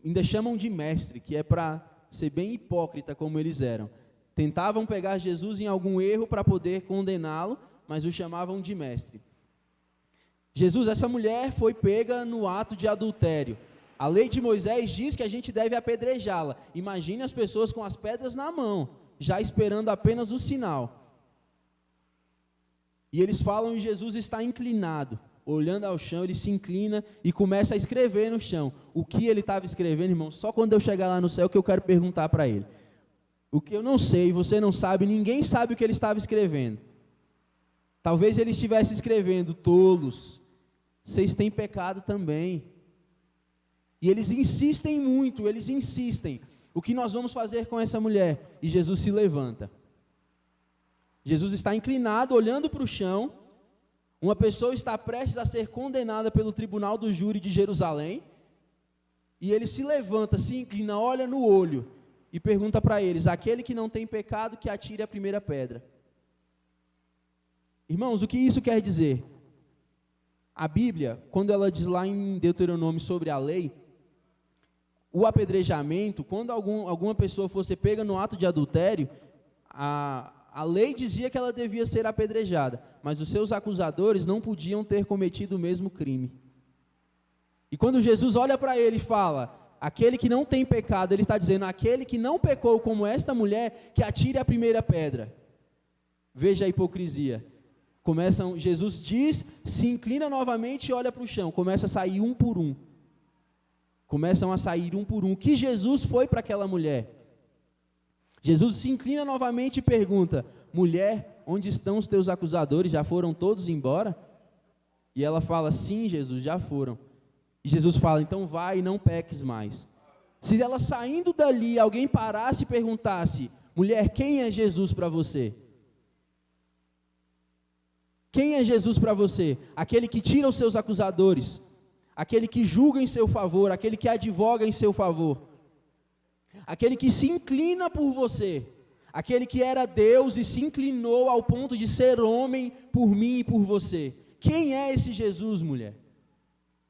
ainda chamam de mestre, que é para ser bem hipócrita como eles eram, tentavam pegar Jesus em algum erro para poder condená-lo, mas o chamavam de mestre. Jesus, essa mulher foi pega no ato de adultério, A lei de Moisés diz que a gente deve apedrejá-la. Imagine as pessoas com as pedras na mão, já esperando apenas o sinal. E eles falam e Jesus está inclinado, olhando ao chão, ele se inclina e começa a escrever no chão. O que ele estava escrevendo, irmão, só quando eu chegar lá no céu que eu quero perguntar para ele. O que eu não sei, você não sabe, ninguém sabe o que ele estava escrevendo. Talvez ele estivesse escrevendo: tolos, vocês têm pecado também. E eles insistem muito, eles insistem. O que nós vamos fazer com essa mulher? E Jesus se levanta. Jesus está inclinado, olhando para o chão. Uma pessoa está prestes a ser condenada pelo tribunal do júri de Jerusalém. E ele se levanta, se inclina, olha no olho e pergunta para eles: aquele que não tem pecado, que atire a primeira pedra. Irmãos, o que isso quer dizer? A Bíblia, quando ela diz lá em Deuteronômio sobre a lei, o apedrejamento, quando alguma pessoa fosse pega no ato de adultério, a lei dizia que ela devia ser apedrejada, mas os seus acusadores não podiam ter cometido o mesmo crime. E quando Jesus olha para ele e fala: aquele que não tem pecado, ele está dizendo: aquele que não pecou como esta mulher, que atire a primeira pedra. Veja a hipocrisia. Jesus diz, se inclina novamente e olha para o chão, começa a sair um por um. Começam a sair um por um. O que Jesus foi para aquela mulher? Jesus se inclina novamente e pergunta: mulher, onde estão os teus acusadores? Já foram todos embora? E ela fala: sim, Jesus, já foram. E Jesus fala: então vai e não peques mais. Se ela saindo dali, alguém parasse e perguntasse: mulher, quem é Jesus para você? Quem é Jesus para você? Aquele que tira os seus acusadores, aquele que julga em seu favor, aquele que advoga em seu favor, aquele que se inclina por você, aquele que era Deus e se inclinou ao ponto de ser homem por mim e por você. Quem é esse Jesus, mulher?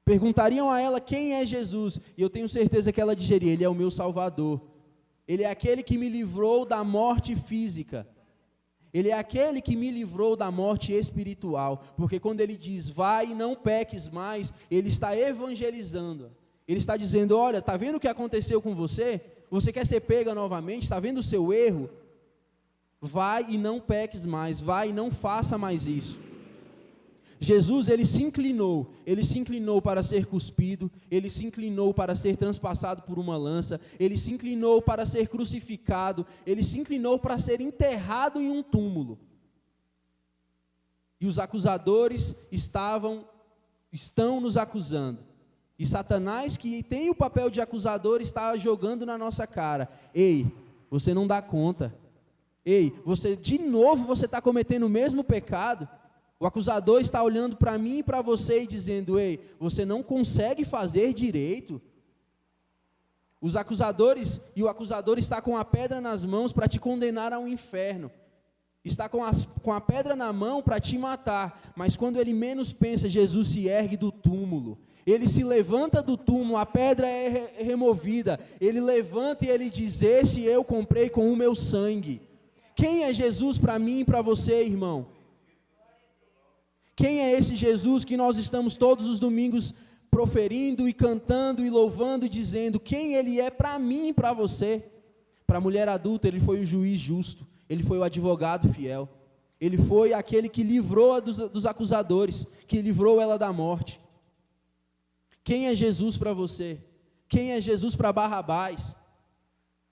Perguntariam a ela quem é Jesus, e eu tenho certeza que ela digeria: ele é o meu Salvador, ele é aquele que me livrou da morte física, ele é aquele que me livrou da morte espiritual, porque quando ele diz: vai e não peques mais, ele está evangelizando, ele está dizendo: olha, está vendo o que aconteceu com você? Você quer ser pega novamente? Está vendo o seu erro? Vai e não peques mais, vai e não faça mais isso. Jesus, ele se inclinou para ser cuspido, ele se inclinou para ser transpassado por uma lança, ele se inclinou para ser crucificado, ele se inclinou para ser enterrado em um túmulo. E os acusadores estão nos acusando. E Satanás, que tem o papel de acusador, está jogando na nossa cara: ei, você não dá conta. Ei, de novo você está cometendo o mesmo pecado. O acusador está olhando para mim e para você e dizendo: ei, você não consegue fazer direito. Os acusadores, e o acusador está com a pedra nas mãos para te condenar ao inferno. Está com a pedra na mão para te matar. Mas quando ele menos pensa, Jesus se ergue do túmulo. Ele se levanta do túmulo, a pedra é removida. Ele levanta e ele diz: esse eu comprei com o meu sangue. Quem é Jesus para mim e para você, irmão? Quem é esse Jesus que nós estamos todos os domingos proferindo e cantando e louvando e dizendo quem ele é para mim e para você? Para a mulher adulta, ele foi o juiz justo, ele foi o advogado fiel, ele foi aquele que livrou dos acusadores, que livrou ela da morte. Quem é Jesus para você? Quem é Jesus para Barrabás?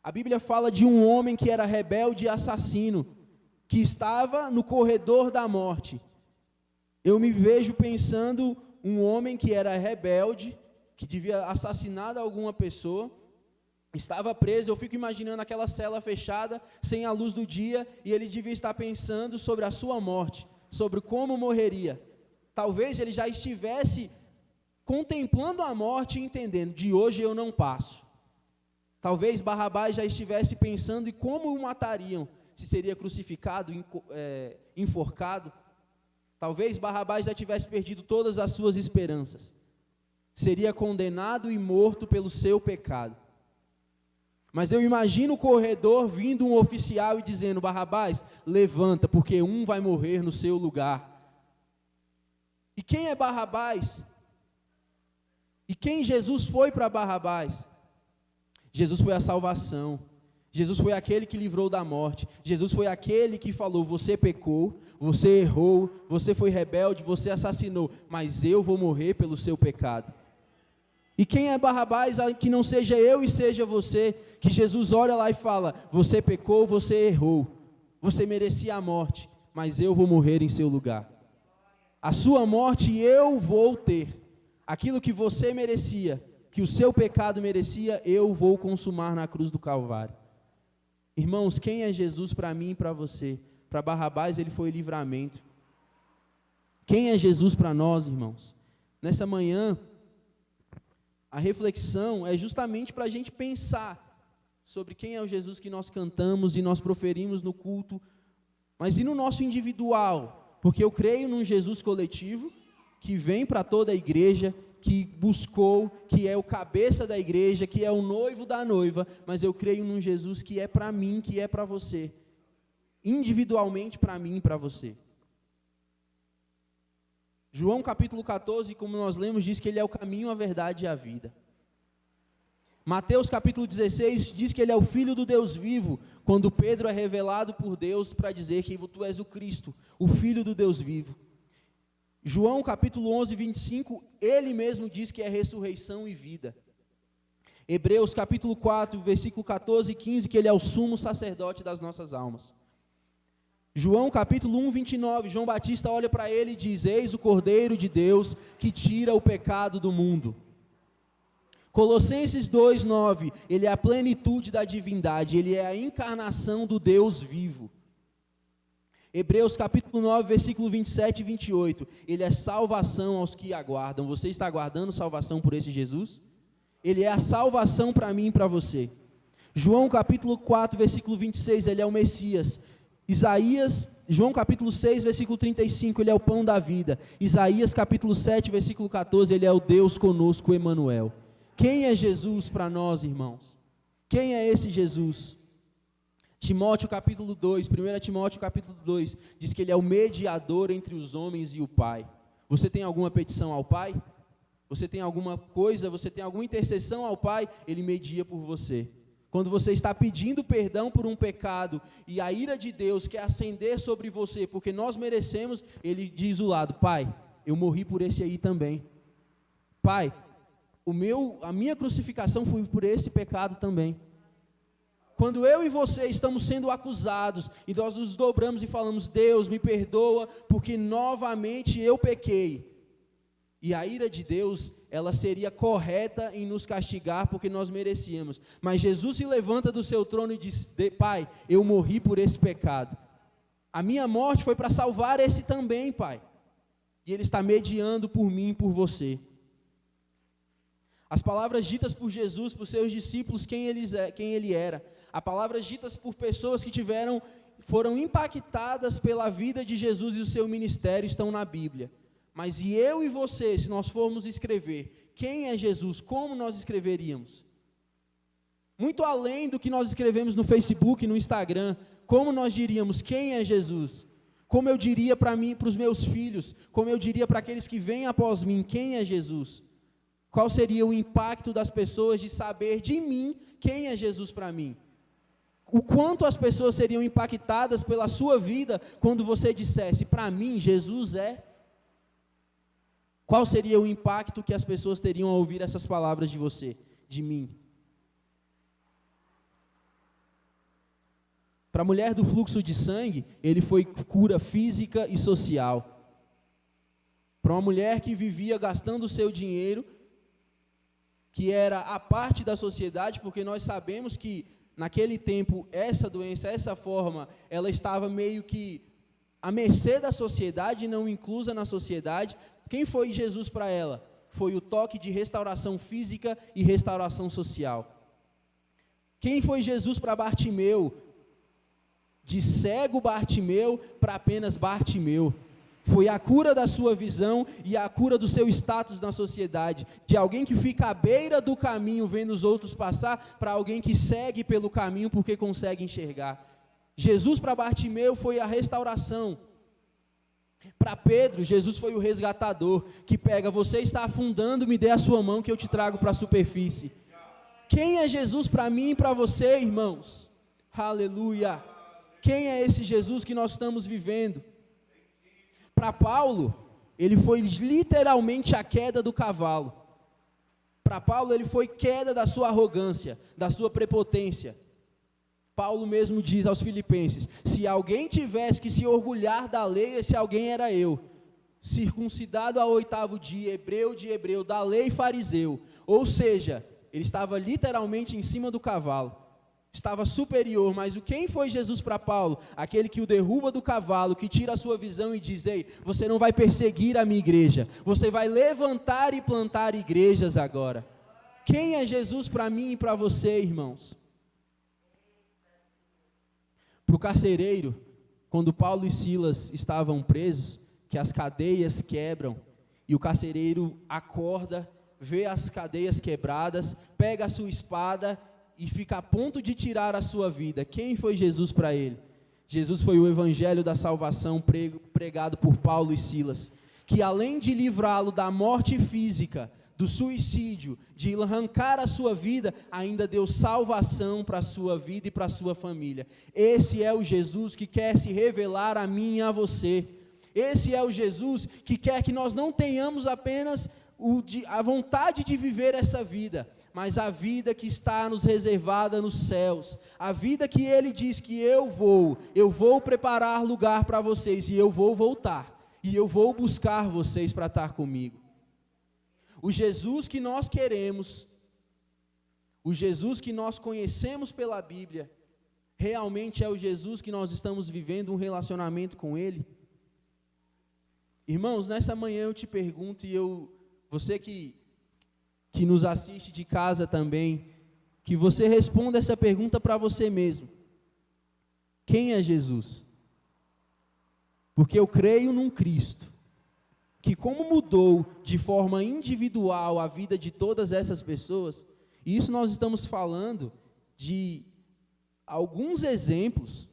A Bíblia fala de um homem que era rebelde e assassino, que estava no corredor da morte. Eu me vejo pensando um homem que era rebelde, que devia assassinar alguma pessoa, estava preso. Eu fico imaginando aquela cela fechada, sem a luz do dia, e ele devia estar pensando sobre a sua morte, sobre como morreria. Talvez ele já estivesse contemplando a morte e entendendo: de hoje eu não passo. Talvez Barrabás já estivesse pensando em como o matariam, se seria crucificado, enforcado. Talvez Barrabás já tivesse perdido todas as suas esperanças. Seria condenado e morto pelo seu pecado. Mas eu imagino o corredor vindo um oficial e dizendo: Barrabás, levanta, porque um vai morrer no seu lugar. E quem é Barrabás? E quem Jesus foi para Barrabás? Jesus foi a salvação. Jesus foi aquele que livrou da morte. Jesus foi aquele que falou: você pecou, você errou, você foi rebelde, você assassinou, mas eu vou morrer pelo seu pecado. E quem é Barrabás, que não seja eu e seja você, que Jesus olha lá e fala: você pecou, você errou, você merecia a morte, mas eu vou morrer em seu lugar. A sua morte eu vou ter. Aquilo que você merecia, que o seu pecado merecia, eu vou consumar na cruz do Calvário. Irmãos, quem é Jesus para mim e para você? Para Barrabás ele foi livramento. Quem é Jesus para nós, irmãos? Nessa manhã, a reflexão é justamente para a gente pensar sobre quem é o Jesus que nós cantamos e nós proferimos no culto, mas e no nosso individual? Porque eu creio num Jesus coletivo, que vem para toda a igreja, que buscou, que é o cabeça da igreja, que é o noivo da noiva, mas eu creio num Jesus que é para mim, que é para você, individualmente para mim e para você. João capítulo 14, como nós lemos, diz que ele é o caminho, a verdade e a vida. Mateus capítulo 16 diz que ele é o Filho do Deus vivo, quando Pedro é revelado por Deus para dizer que tu és o Cristo, o Filho do Deus vivo. João capítulo 11, 25, ele mesmo diz que é ressurreição e vida. Hebreus capítulo 4, versículo 14 e 15, que ele é o sumo sacerdote das nossas almas. João capítulo 1, 29, João Batista olha para ele e diz: eis o Cordeiro de Deus que tira o pecado do mundo. Colossenses 2, 9, ele é a plenitude da divindade, ele é a encarnação do Deus vivo. Hebreus capítulo 9, versículo 27 e 28, ele é salvação aos que aguardam. Você está aguardando salvação por esse Jesus? Ele é a salvação para mim e para você. João capítulo 4, versículo 26, ele é o Messias. João capítulo 6, versículo 35, ele é o pão da vida. Isaías capítulo 7, versículo 14, ele é o Deus conosco, Emanuel. Quem é Jesus para nós, irmãos? Quem é esse Jesus? Timóteo capítulo 2, 1 Timóteo capítulo 2, diz que ele é o mediador entre os homens e o Pai. Você tem alguma petição ao Pai? Você tem alguma coisa, você tem alguma intercessão ao Pai? Ele media por você. Quando você está pedindo perdão por um pecado e a ira de Deus quer ascender sobre você, porque nós merecemos, ele diz do lado: Pai, eu morri por esse aí também. Pai, a minha crucificação foi por esse pecado também. Quando eu e você estamos sendo acusados, e nós nos dobramos e falamos: Deus, me perdoa, porque novamente eu pequei. E a ira de Deus, ela seria correta em nos castigar, porque nós merecíamos. Mas Jesus se levanta do seu trono e diz: Pai, eu morri por esse pecado. A minha morte foi para salvar esse também, Pai. E Ele está mediando por mim e por você. As palavras ditas por Jesus, por seus discípulos, quem Ele era. As palavras ditas por pessoas que foram impactadas pela vida de Jesus e o seu ministério estão na Bíblia. Mas e eu e você, se nós formos escrever quem é Jesus, como nós escreveríamos? Muito além do que nós escrevemos no Facebook, no Instagram, como nós diríamos quem é Jesus? Como eu diria para mim, para os meus filhos, como eu diria para aqueles que vêm após mim, quem é Jesus? Qual seria o impacto das pessoas de saber de mim quem é Jesus para mim? O quanto as pessoas seriam impactadas pela sua vida quando você dissesse: para mim, Jesus é? Qual seria o impacto que as pessoas teriam ao ouvir essas palavras de você, de mim? Para a mulher do fluxo de sangue, ele foi cura física e social. Para uma mulher que vivia gastando o seu dinheiro, que era a parte da sociedade, porque nós sabemos que naquele tempo essa doença, essa forma, ela estava meio que à mercê da sociedade, não inclusa na sociedade. Quem foi Jesus para ela? Foi o toque de restauração física e restauração social. Quem foi Jesus para Bartimeu? De cego Bartimeu para apenas Bartimeu. Foi a cura da sua visão e a cura do seu status na sociedade. De alguém que fica à beira do caminho vendo os outros passar, para alguém que segue pelo caminho porque consegue enxergar. Jesus para Bartimeu foi a restauração. Para Pedro, Jesus foi o resgatador, que pega, você está afundando, me dê a sua mão que eu te trago para a superfície. Quem é Jesus para mim e para você, irmãos? Aleluia! Quem é esse Jesus que nós estamos vivendo? Para Paulo, ele foi literalmente a queda do cavalo. Para Paulo, ele foi queda da sua arrogância, da sua prepotência. Paulo mesmo diz aos filipenses, se alguém tivesse que se orgulhar da lei, esse alguém era eu. Circuncidado ao 8º dia, hebreu de hebreu, da lei fariseu. Ou seja, ele estava literalmente em cima do cavalo. Estava superior, mas quem foi Jesus para Paulo? Aquele que o derruba do cavalo, que tira a sua visão e diz, ei, você não vai perseguir a minha igreja, você vai levantar e plantar igrejas agora. Quem é Jesus para mim e para você, irmãos? Para o carcereiro, quando Paulo e Silas estavam presos, que as cadeias quebram, e o carcereiro acorda, vê as cadeias quebradas, pega a sua espada e fica a ponto de tirar a sua vida. Quem foi Jesus para ele? Jesus foi o evangelho da salvação pregado por Paulo e Silas, que além de livrá-lo da morte física, do suicídio, de arrancar a sua vida, ainda deu salvação para a sua vida e para a sua família. Esse é o Jesus que quer se revelar a mim e a você. Esse é o Jesus que quer que nós não tenhamos apenas a vontade de viver essa vida, mas a vida que está nos reservada nos céus, a vida que Ele diz que eu vou preparar lugar para vocês, e eu vou voltar, e eu vou buscar vocês para estar comigo. O Jesus que nós queremos, o Jesus que nós conhecemos pela Bíblia, realmente é o Jesus que nós estamos vivendo um relacionamento com Ele? Irmãos, nessa manhã eu te pergunto, e você que nos assiste de casa também, que você responda essa pergunta para você mesmo. Quem é Jesus? Porque eu creio num Cristo, que como mudou de forma individual a vida de todas essas pessoas, e isso nós estamos falando de alguns exemplos,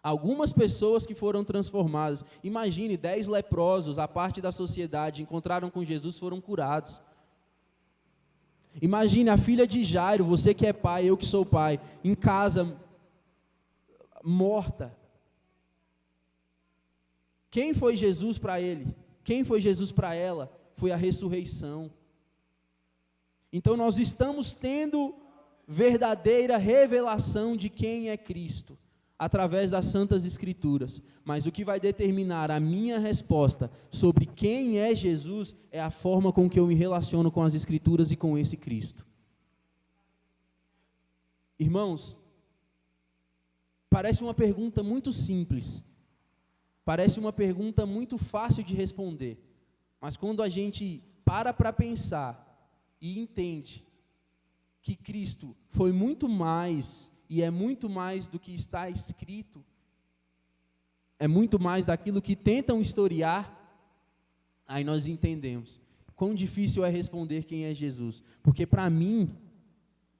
algumas pessoas que foram transformadas. Imagine, 10 leprosos, a parte da sociedade, encontraram com Jesus, foram curados. Imagine a filha de Jairo, você que é pai, eu que sou pai, em casa, morta. Quem foi Jesus para ele? Quem foi Jesus para ela? Foi a ressurreição. Então nós estamos tendo verdadeira revelação de quem é Cristo, através das Santas Escrituras. Mas o que vai determinar a minha resposta sobre quem é Jesus é a forma com que eu me relaciono com as Escrituras e com esse Cristo. Irmãos, parece uma pergunta muito simples, parece uma pergunta muito fácil de responder, mas quando a gente para pensar e entende que Cristo foi muito mais, e é muito mais do que está escrito, é muito mais daquilo que tentam historiar, aí nós entendemos quão difícil é responder quem é Jesus, porque para mim,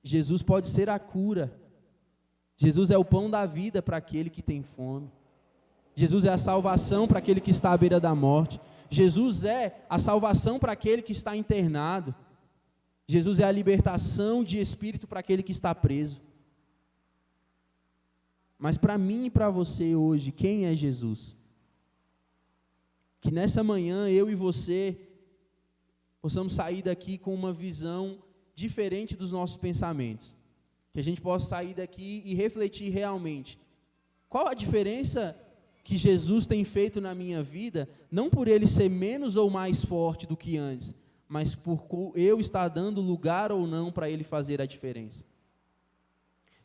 Jesus pode ser a cura, Jesus é o pão da vida para aquele que tem fome, Jesus é a salvação para aquele que está à beira da morte, Jesus é a salvação para aquele que está internado, Jesus é a libertação de espírito para aquele que está preso. Mas para mim e para você hoje, quem é Jesus? Que nessa manhã eu e você possamos sair daqui com uma visão diferente dos nossos pensamentos. Que a gente possa sair daqui e refletir realmente. Qual a diferença que Jesus tem feito na minha vida, não por Ele ser menos ou mais forte do que antes, mas por eu estar dando lugar ou não para Ele fazer a diferença.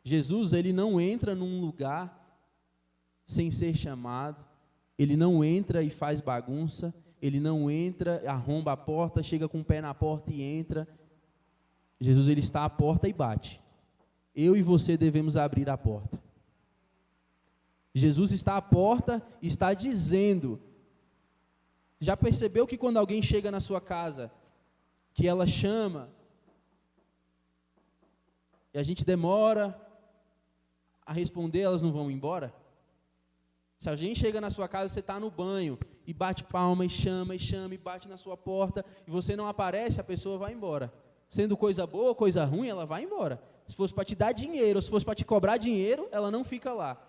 Jesus, Ele não entra num lugar sem ser chamado, Ele não entra e faz bagunça, Ele não entra, arromba a porta, chega com o pé na porta e entra. Jesus, Ele está à porta e bate. Eu e você devemos abrir a porta. Jesus está à porta e está dizendo, já percebeu que quando alguém chega na sua casa, que ela chama, e a gente demora a responder, elas não vão embora? Se alguém chega na sua casa, você está no banho, e bate palma, e chama, e bate na sua porta, e você não aparece, a pessoa vai embora. Sendo coisa boa ou coisa ruim, ela vai embora. Se fosse para te dar dinheiro, ou se fosse para te cobrar dinheiro, ela não fica lá.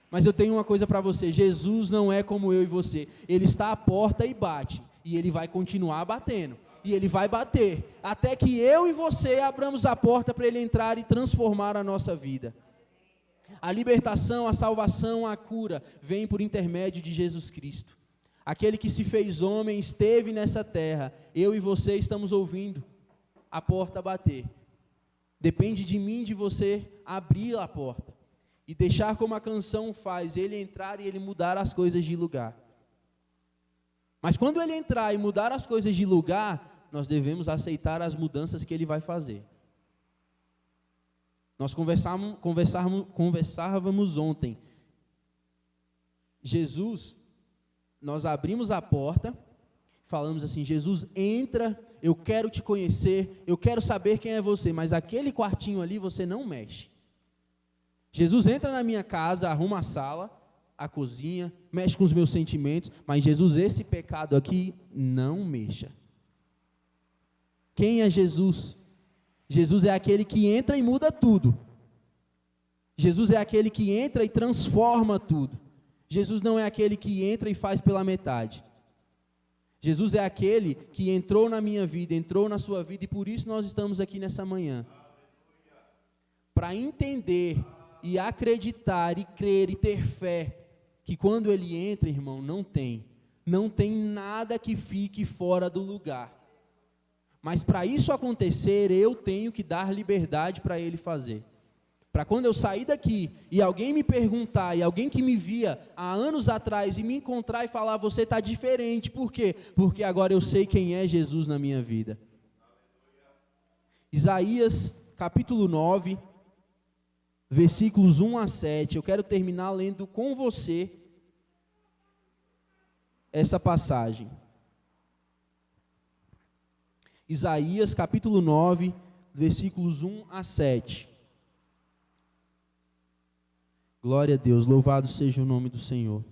Mas eu tenho uma coisa para você, Jesus não é como eu e você. Ele está à porta e bate, e Ele vai continuar batendo. E Ele vai bater, até que eu e você abramos a porta para Ele entrar e transformar a nossa vida. A libertação, a salvação, a cura, vem por intermédio de Jesus Cristo. Aquele que se fez homem, esteve nessa terra, eu e você estamos ouvindo a porta bater. Depende de mim, de você, abrir a porta, e deixar como a canção faz, Ele entrar e Ele mudar as coisas de lugar. Mas quando Ele entrar e mudar as coisas de lugar, nós devemos aceitar as mudanças que Ele vai fazer. Nós conversávamos ontem. Jesus, nós abrimos a porta, falamos assim, Jesus, entra, eu quero te conhecer, eu quero saber quem é você, mas aquele quartinho ali você não mexe. Jesus entra na minha casa, arruma a sala, a cozinha, mexe com os meus sentimentos, mas Jesus, esse pecado aqui, não mexa. Quem é Jesus? Jesus é aquele que entra e muda tudo. Jesus é aquele que entra e transforma tudo. Jesus não é aquele que entra e faz pela metade. Jesus é aquele que entrou na minha vida, entrou na sua vida, e por isso nós estamos aqui nessa manhã. Para entender e acreditar e crer e ter fé, que quando Ele entra, irmão, não tem nada que fique fora do lugar. Mas para isso acontecer, eu tenho que dar liberdade para Ele fazer. Para quando eu sair daqui e alguém me perguntar, e alguém que me via há anos atrás e me encontrar e falar, você está diferente, por quê? Porque agora eu sei quem é Jesus na minha vida. Isaías capítulo 9, versículos 1 a 7, eu quero terminar lendo com você essa passagem. Isaías capítulo 9, versículos 1 a 7. Glória a Deus, louvado seja o nome do Senhor.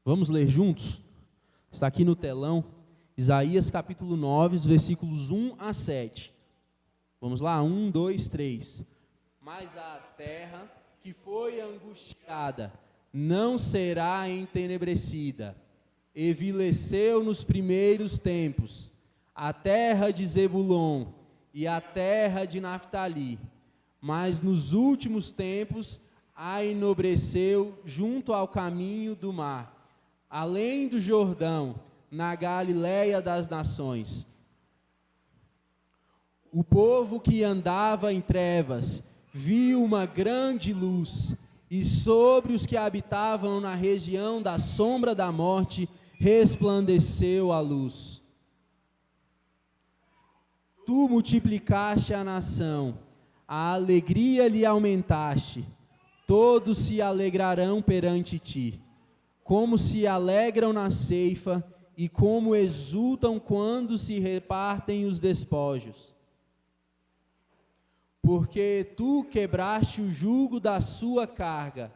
Vamos ler juntos? Está aqui no telão, Isaías capítulo 9, versículos 1 a 7. Vamos lá, 1, 2, 3. Mas a terra que foi angustiada não será entenebrecida. Envileceu nos primeiros tempos a terra de Zebulon e a terra de Naftali, mas nos últimos tempos a enobreceu junto ao caminho do mar, além do Jordão, na Galileia das nações. O povo que andava em trevas viu uma grande luz, e sobre os que habitavam na região da sombra da morte resplandeceu a luz. Tu multiplicaste a nação, a alegria lhe aumentaste, todos se alegrarão perante ti, como se alegram na ceifa e como exultam quando se repartem os despojos. Porque tu quebraste o jugo da sua carga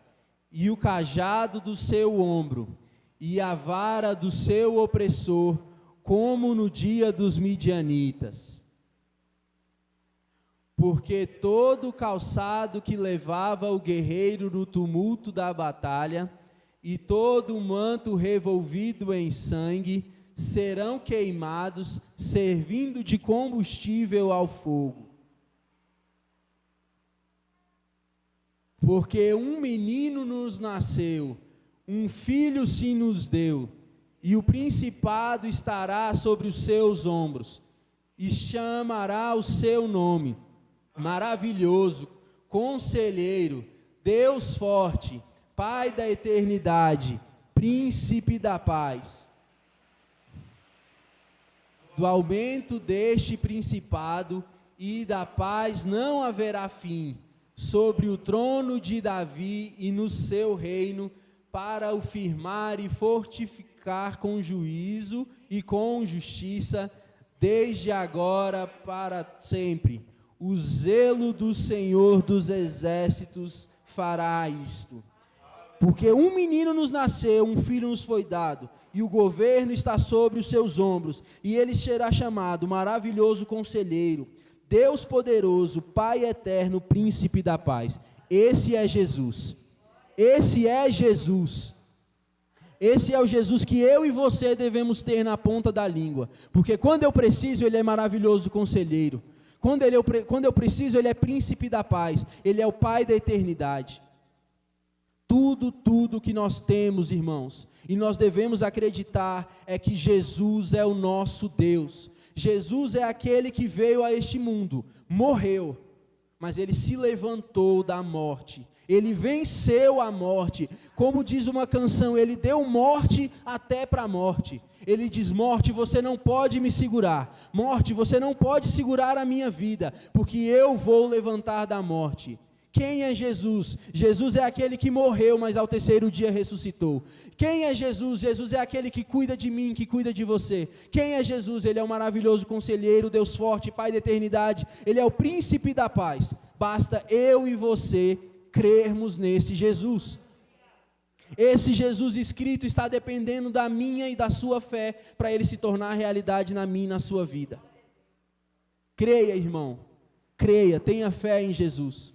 e o cajado do seu ombro, e a vara do seu opressor, como no dia dos midianitas. Porque todo o calçado que levava o guerreiro no tumulto da batalha, e todo o manto revolvido em sangue, serão queimados, servindo de combustível ao fogo. Porque um menino nos nasceu, um filho se nos deu, e o principado estará sobre os seus ombros, e chamará o seu nome, Maravilhoso, Conselheiro, Deus Forte, Pai da Eternidade, Príncipe da Paz. Do aumento deste principado e da paz não haverá fim, sobre o trono de Davi e no seu reino, para o firmar e fortificar com juízo e com justiça, desde agora para sempre. O zelo do Senhor dos exércitos fará isto. Porque um menino nos nasceu, um filho nos foi dado, e o governo está sobre os seus ombros, e ele será chamado Maravilhoso Conselheiro, Deus Poderoso, Pai Eterno, Príncipe da Paz. Esse é Jesus. Esse é Jesus. Esse é o Jesus que eu e você devemos ter na ponta da língua. Porque quando eu preciso, Ele é maravilhoso conselheiro. Quando eu preciso, Ele é príncipe da paz. Ele é o Pai da eternidade. Tudo que nós temos, irmãos, e nós devemos acreditar é que Jesus é o nosso Deus. Jesus é aquele que veio a este mundo, morreu, mas Ele se levantou da morte. Ele venceu a morte, como diz uma canção, Ele deu morte até para a morte. Ele diz: morte, você não pode me segurar, morte, você não pode segurar a minha vida, porque eu vou levantar da morte. Quem é Jesus? Jesus é aquele que morreu, mas ao terceiro dia ressuscitou. Quem é Jesus? Jesus é aquele que cuida de mim, que cuida de você. Quem é Jesus? Ele é o maravilhoso conselheiro, Deus forte, Pai da eternidade. Ele é o príncipe da paz. Basta eu e você crermos nesse Jesus. Esse Jesus escrito está dependendo da minha e da sua fé para ele se tornar realidade na minha e na sua vida. Creia, irmão. Creia, tenha fé em Jesus.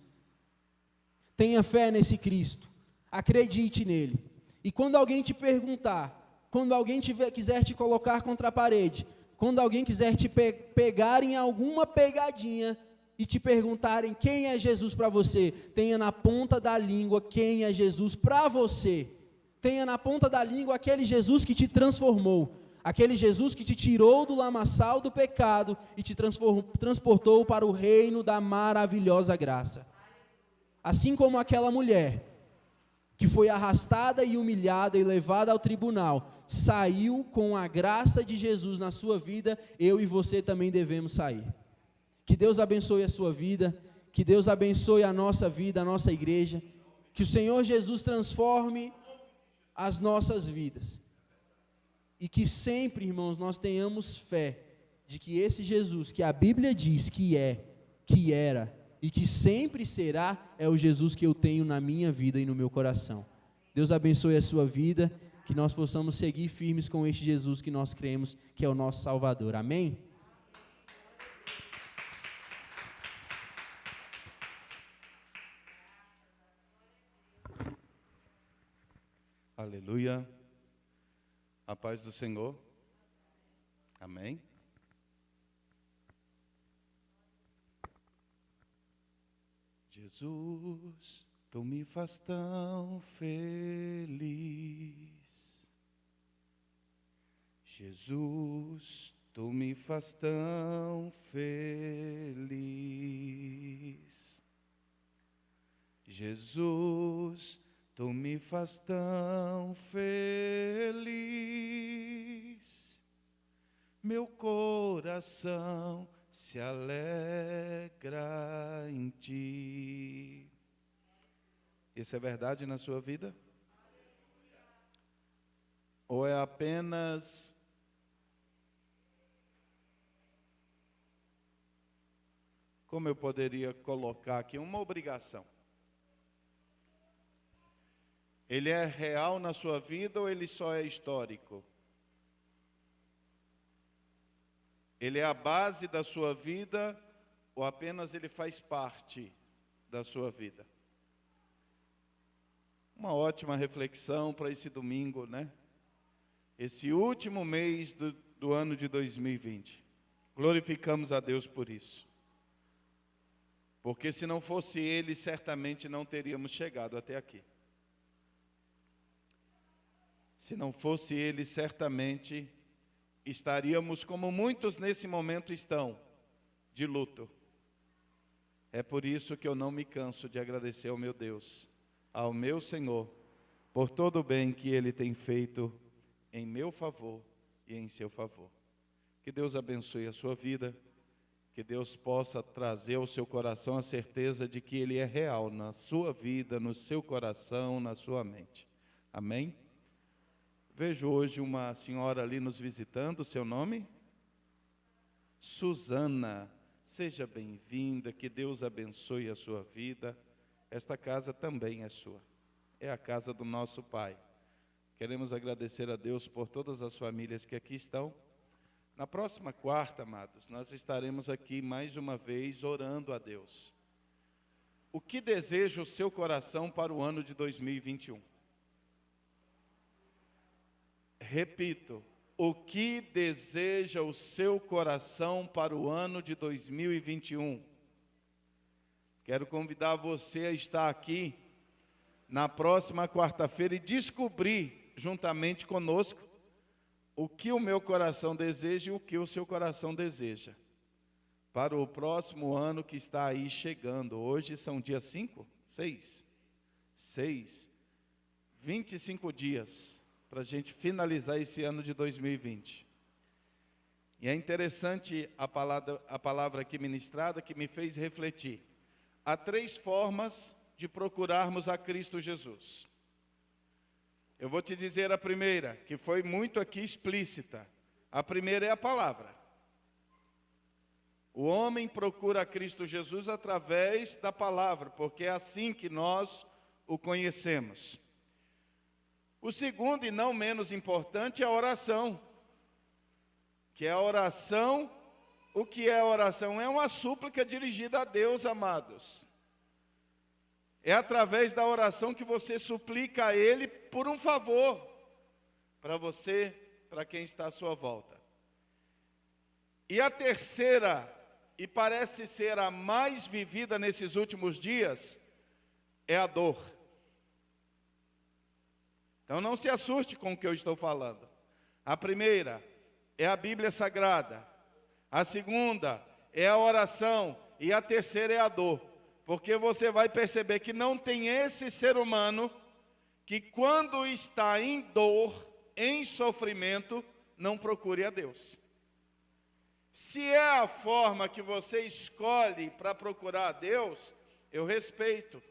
Tenha fé nesse Cristo, acredite nele. E quando alguém te perguntar, quando alguém quiser te colocar contra a parede, quando alguém quiser te pegar em alguma pegadinha e te perguntarem quem é Jesus para você, tenha na ponta da língua quem é Jesus para você. Tenha na ponta da língua aquele Jesus que te transformou, aquele Jesus que te tirou do lamaçal do pecado e te transportou para o reino da maravilhosa graça. Assim como aquela mulher que foi arrastada e humilhada e levada ao tribunal, saiu com a graça de Jesus na sua vida, eu e você também devemos sair. Que Deus abençoe a sua vida, que Deus abençoe a nossa vida, a nossa igreja, que o Senhor Jesus transforme as nossas vidas. E que sempre, irmãos, nós tenhamos fé de que esse Jesus, que a Bíblia diz que é, que era, e que sempre será, é o Jesus que eu tenho na minha vida e no meu coração. Deus abençoe a sua vida, que nós possamos seguir firmes com este Jesus que nós cremos que é o nosso Salvador. Amém? Aleluia. A paz do Senhor. Amém. Jesus, tu me faz tão feliz. Jesus, tu me faz tão feliz. Jesus, tu me faz tão feliz. Meu coração se alegra em ti. Isso é verdade na sua vida? Ou é apenas como eu poderia colocar aqui, uma obrigação? Ele é real na sua vida ou ele só é histórico? Ele é a base da sua vida ou apenas ele faz parte da sua vida? Uma ótima reflexão para esse domingo, né? Esse último mês do ano de 2020. Glorificamos a Deus por isso. Porque se não fosse Ele, certamente não teríamos chegado até aqui. Se não fosse Ele, certamente estaríamos como muitos nesse momento estão, de luto. É por isso que eu não me canso de agradecer ao meu Deus, ao meu Senhor, por todo o bem que Ele tem feito em meu favor e em seu favor. Que Deus abençoe a sua vida, que Deus possa trazer ao seu coração a certeza de que Ele é real na sua vida, no seu coração, na sua mente. Amém? Vejo hoje uma senhora ali nos visitando, seu nome? Suzana. Seja bem-vinda, que Deus abençoe a sua vida. Esta casa também é sua, é a casa do nosso Pai. Queremos agradecer a Deus por todas as famílias que aqui estão. Na próxima quarta, amados, nós estaremos aqui mais uma vez orando a Deus. O que deseja o seu coração para o ano de 2021? Repito, o que deseja o seu coração para o ano de 2021? Quero convidar você a estar aqui na próxima quarta-feira e descobrir, juntamente conosco, o que o meu coração deseja e o que o seu coração deseja para o próximo ano que está aí chegando. Hoje são dia 5? 6. 25 dias para a gente finalizar esse ano de 2020. E é interessante a palavra aqui ministrada que me fez refletir. Há 3 formas de procurarmos a Cristo Jesus. Eu vou te dizer a primeira, que foi muito aqui explícita. A primeira é a palavra. O homem procura a Cristo Jesus através da palavra, porque é assim que nós o conhecemos. O segundo, e não menos importante, é a oração. Que é a oração, o que é a oração? É uma súplica dirigida a Deus, amados. É através da oração que você suplica a Ele por um favor, para você, para quem está à sua volta. E a terceira, e parece ser a mais vivida nesses últimos dias, é a dor. Então não se assuste com o que eu estou falando. A primeira é a Bíblia Sagrada. A segunda é a oração. E a terceira é a dor. Porque você vai perceber que não tem esse ser humano que quando está em dor, em sofrimento, não procure a Deus. Se é a forma que você escolhe para procurar a Deus, eu respeito.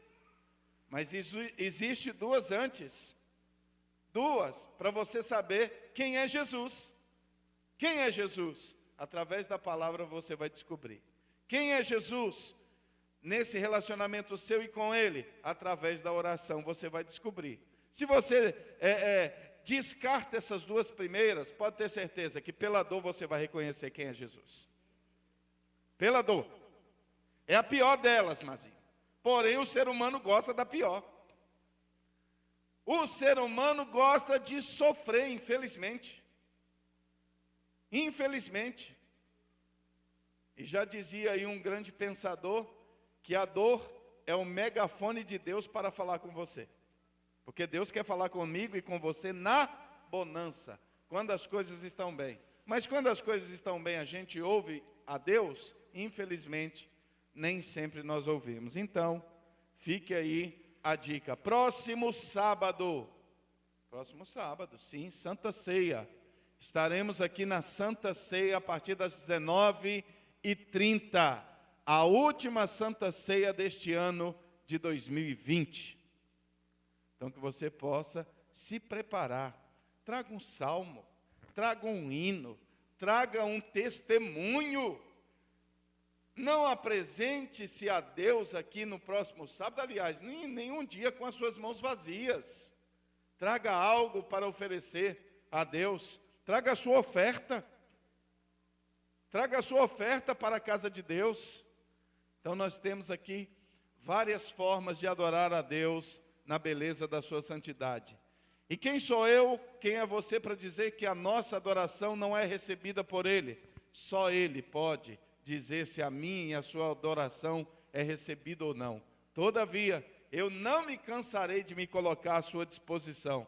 Mas existe 2 antes. 2, para você saber quem é Jesus. Quem é Jesus? Através da palavra você vai descobrir. Quem é Jesus? Nesse relacionamento seu e com Ele, através da oração, você vai descobrir. Se você descarta essas 2 primeiras, pode ter certeza que pela dor você vai reconhecer quem é Jesus. Pela dor. É a pior delas, Mazinho. Porém, o ser humano gosta da pior. O ser humano gosta de sofrer, infelizmente. Infelizmente. E já dizia aí um grande pensador, que a dor é o megafone de Deus para falar com você. Porque Deus quer falar comigo e com você na bonança, quando as coisas estão bem. Mas quando as coisas estão bem, a gente ouve a Deus, infelizmente, nem sempre nós ouvimos. Então, fique aí a dica. Próximo sábado, sim, Santa Ceia. Estaremos aqui na Santa Ceia a partir das 19h30. A última Santa Ceia deste ano de 2020. Então, que você possa se preparar. Traga um salmo, traga um hino, traga um testemunho. Não apresente-se a Deus aqui no próximo sábado, aliás, nenhum dia com as suas mãos vazias. Traga algo para oferecer a Deus. Traga a sua oferta. Traga a sua oferta para a casa de Deus. Então nós temos aqui várias formas de adorar a Deus na beleza da sua santidade. E quem sou eu, quem é você para dizer que a nossa adoração não é recebida por Ele? Só Ele pode dizer se a minha e a sua adoração é recebida ou não. Todavia, eu não me cansarei de me colocar à sua disposição.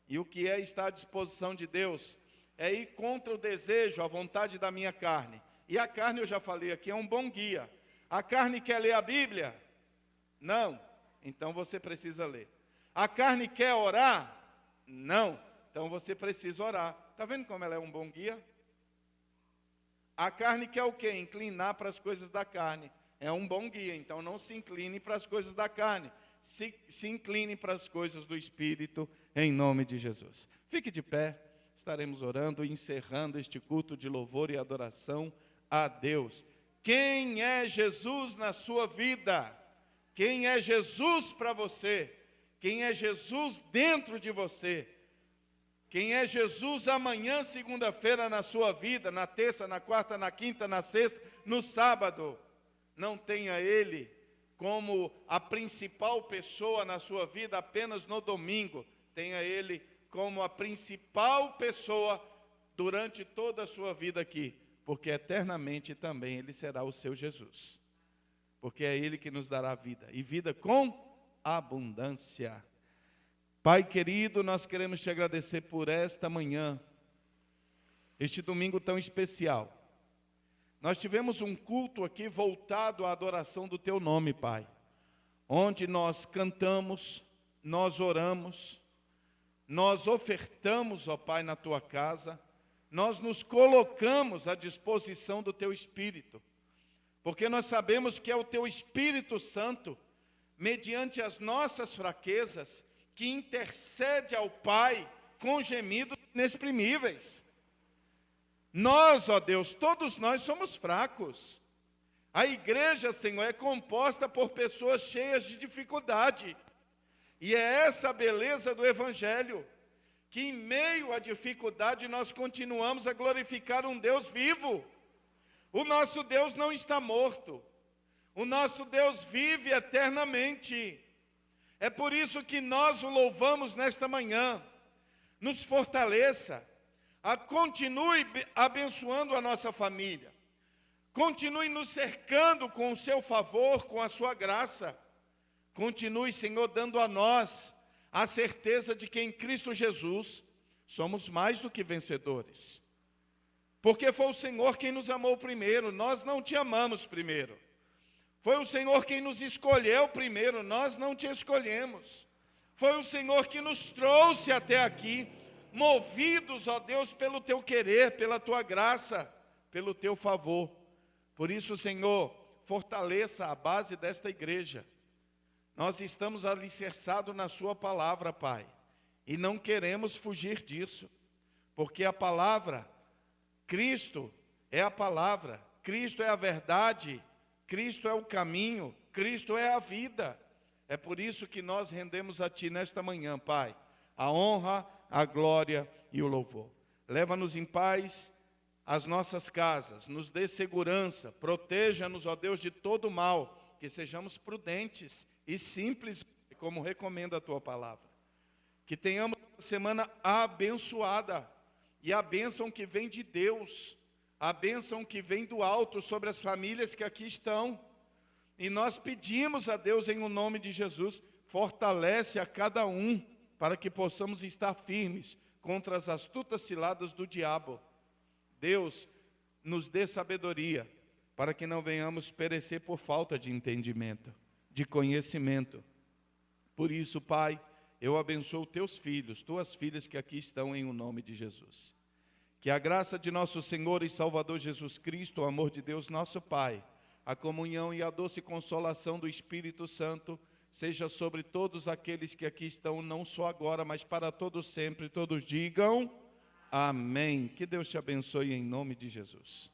E o que é estar à disposição de Deus? É ir contra o desejo, a vontade da minha carne. E a carne, eu já falei aqui, é um bom guia. A carne quer ler a Bíblia? Não. Então você precisa ler. A carne quer orar? Não. Então você precisa orar. Está vendo como ela é um bom guia? A carne quer o quê? Inclinar para as coisas da carne. É um bom guia, então não se incline para as coisas da carne. Se incline para as coisas do Espírito, em nome de Jesus. Fique de pé, estaremos orando e encerrando este culto de louvor e adoração a Deus. Quem é Jesus na sua vida? Quem é Jesus para você? Quem é Jesus dentro de você? Quem é Jesus amanhã, segunda-feira, na sua vida, na terça, na quarta, na quinta, na sexta, no sábado? Não tenha Ele como a principal pessoa na sua vida apenas no domingo. Tenha Ele como a principal pessoa durante toda a sua vida aqui, porque eternamente também Ele será o seu Jesus. Porque é Ele que nos dará vida, e vida com abundância. Pai querido, nós queremos te agradecer por esta manhã, este domingo tão especial. Nós tivemos um culto aqui voltado à adoração do Teu nome, Pai, onde nós cantamos, nós oramos, nós ofertamos, ó Pai, na Tua casa, nós nos colocamos à disposição do Teu Espírito, porque nós sabemos que é o Teu Espírito Santo, mediante as nossas fraquezas, que intercede ao Pai com gemidos inexprimíveis. Nós, ó Deus, todos nós somos fracos. A igreja, Senhor, é composta por pessoas cheias de dificuldade. E é essa a beleza do Evangelho, que em meio à dificuldade nós continuamos a glorificar um Deus vivo. O nosso Deus não está morto. O nosso Deus vive eternamente. É por isso que nós o louvamos nesta manhã. Nos fortaleça. Continue abençoando a nossa família. Continue nos cercando com o seu favor, com a sua graça. Continue, Senhor, dando a nós a certeza de que em Cristo Jesus somos mais do que vencedores. Porque foi o Senhor quem nos amou primeiro, nós não te amamos primeiro. Foi o Senhor quem nos escolheu primeiro, nós não te escolhemos. Foi o Senhor que nos trouxe até aqui, movidos, ó Deus, pelo teu querer, pela tua graça, pelo teu favor. Por isso, Senhor, fortaleça a base desta igreja. Nós estamos alicerçados na sua palavra, Pai, e não queremos fugir disso, porque a palavra, Cristo é a palavra, Cristo é a verdade, Cristo é o caminho, Cristo é a vida. É por isso que nós rendemos a Ti nesta manhã, Pai, a honra, a glória e o louvor. Leva-nos em paz às nossas casas, nos dê segurança, proteja-nos, ó Deus, de todo mal, que sejamos prudentes e simples, como recomenda a Tua palavra. Que tenhamos uma semana abençoada, e a bênção que vem de Deus, a bênção que vem do alto sobre as famílias que aqui estão. E nós pedimos a Deus em o nome de Jesus, fortalece a cada um, para que possamos estar firmes contra as astutas ciladas do diabo. Deus, nos dê sabedoria, para que não venhamos perecer por falta de entendimento, de conhecimento. Por isso, Pai, eu abençoo teus filhos, tuas filhas que aqui estão em o nome de Jesus. Que a graça de nosso Senhor e Salvador Jesus Cristo, o amor de Deus nosso Pai, a comunhão e a doce consolação do Espírito Santo, seja sobre todos aqueles que aqui estão, não só agora, mas para todos sempre. Todos digam amém. Que Deus te abençoe em nome de Jesus.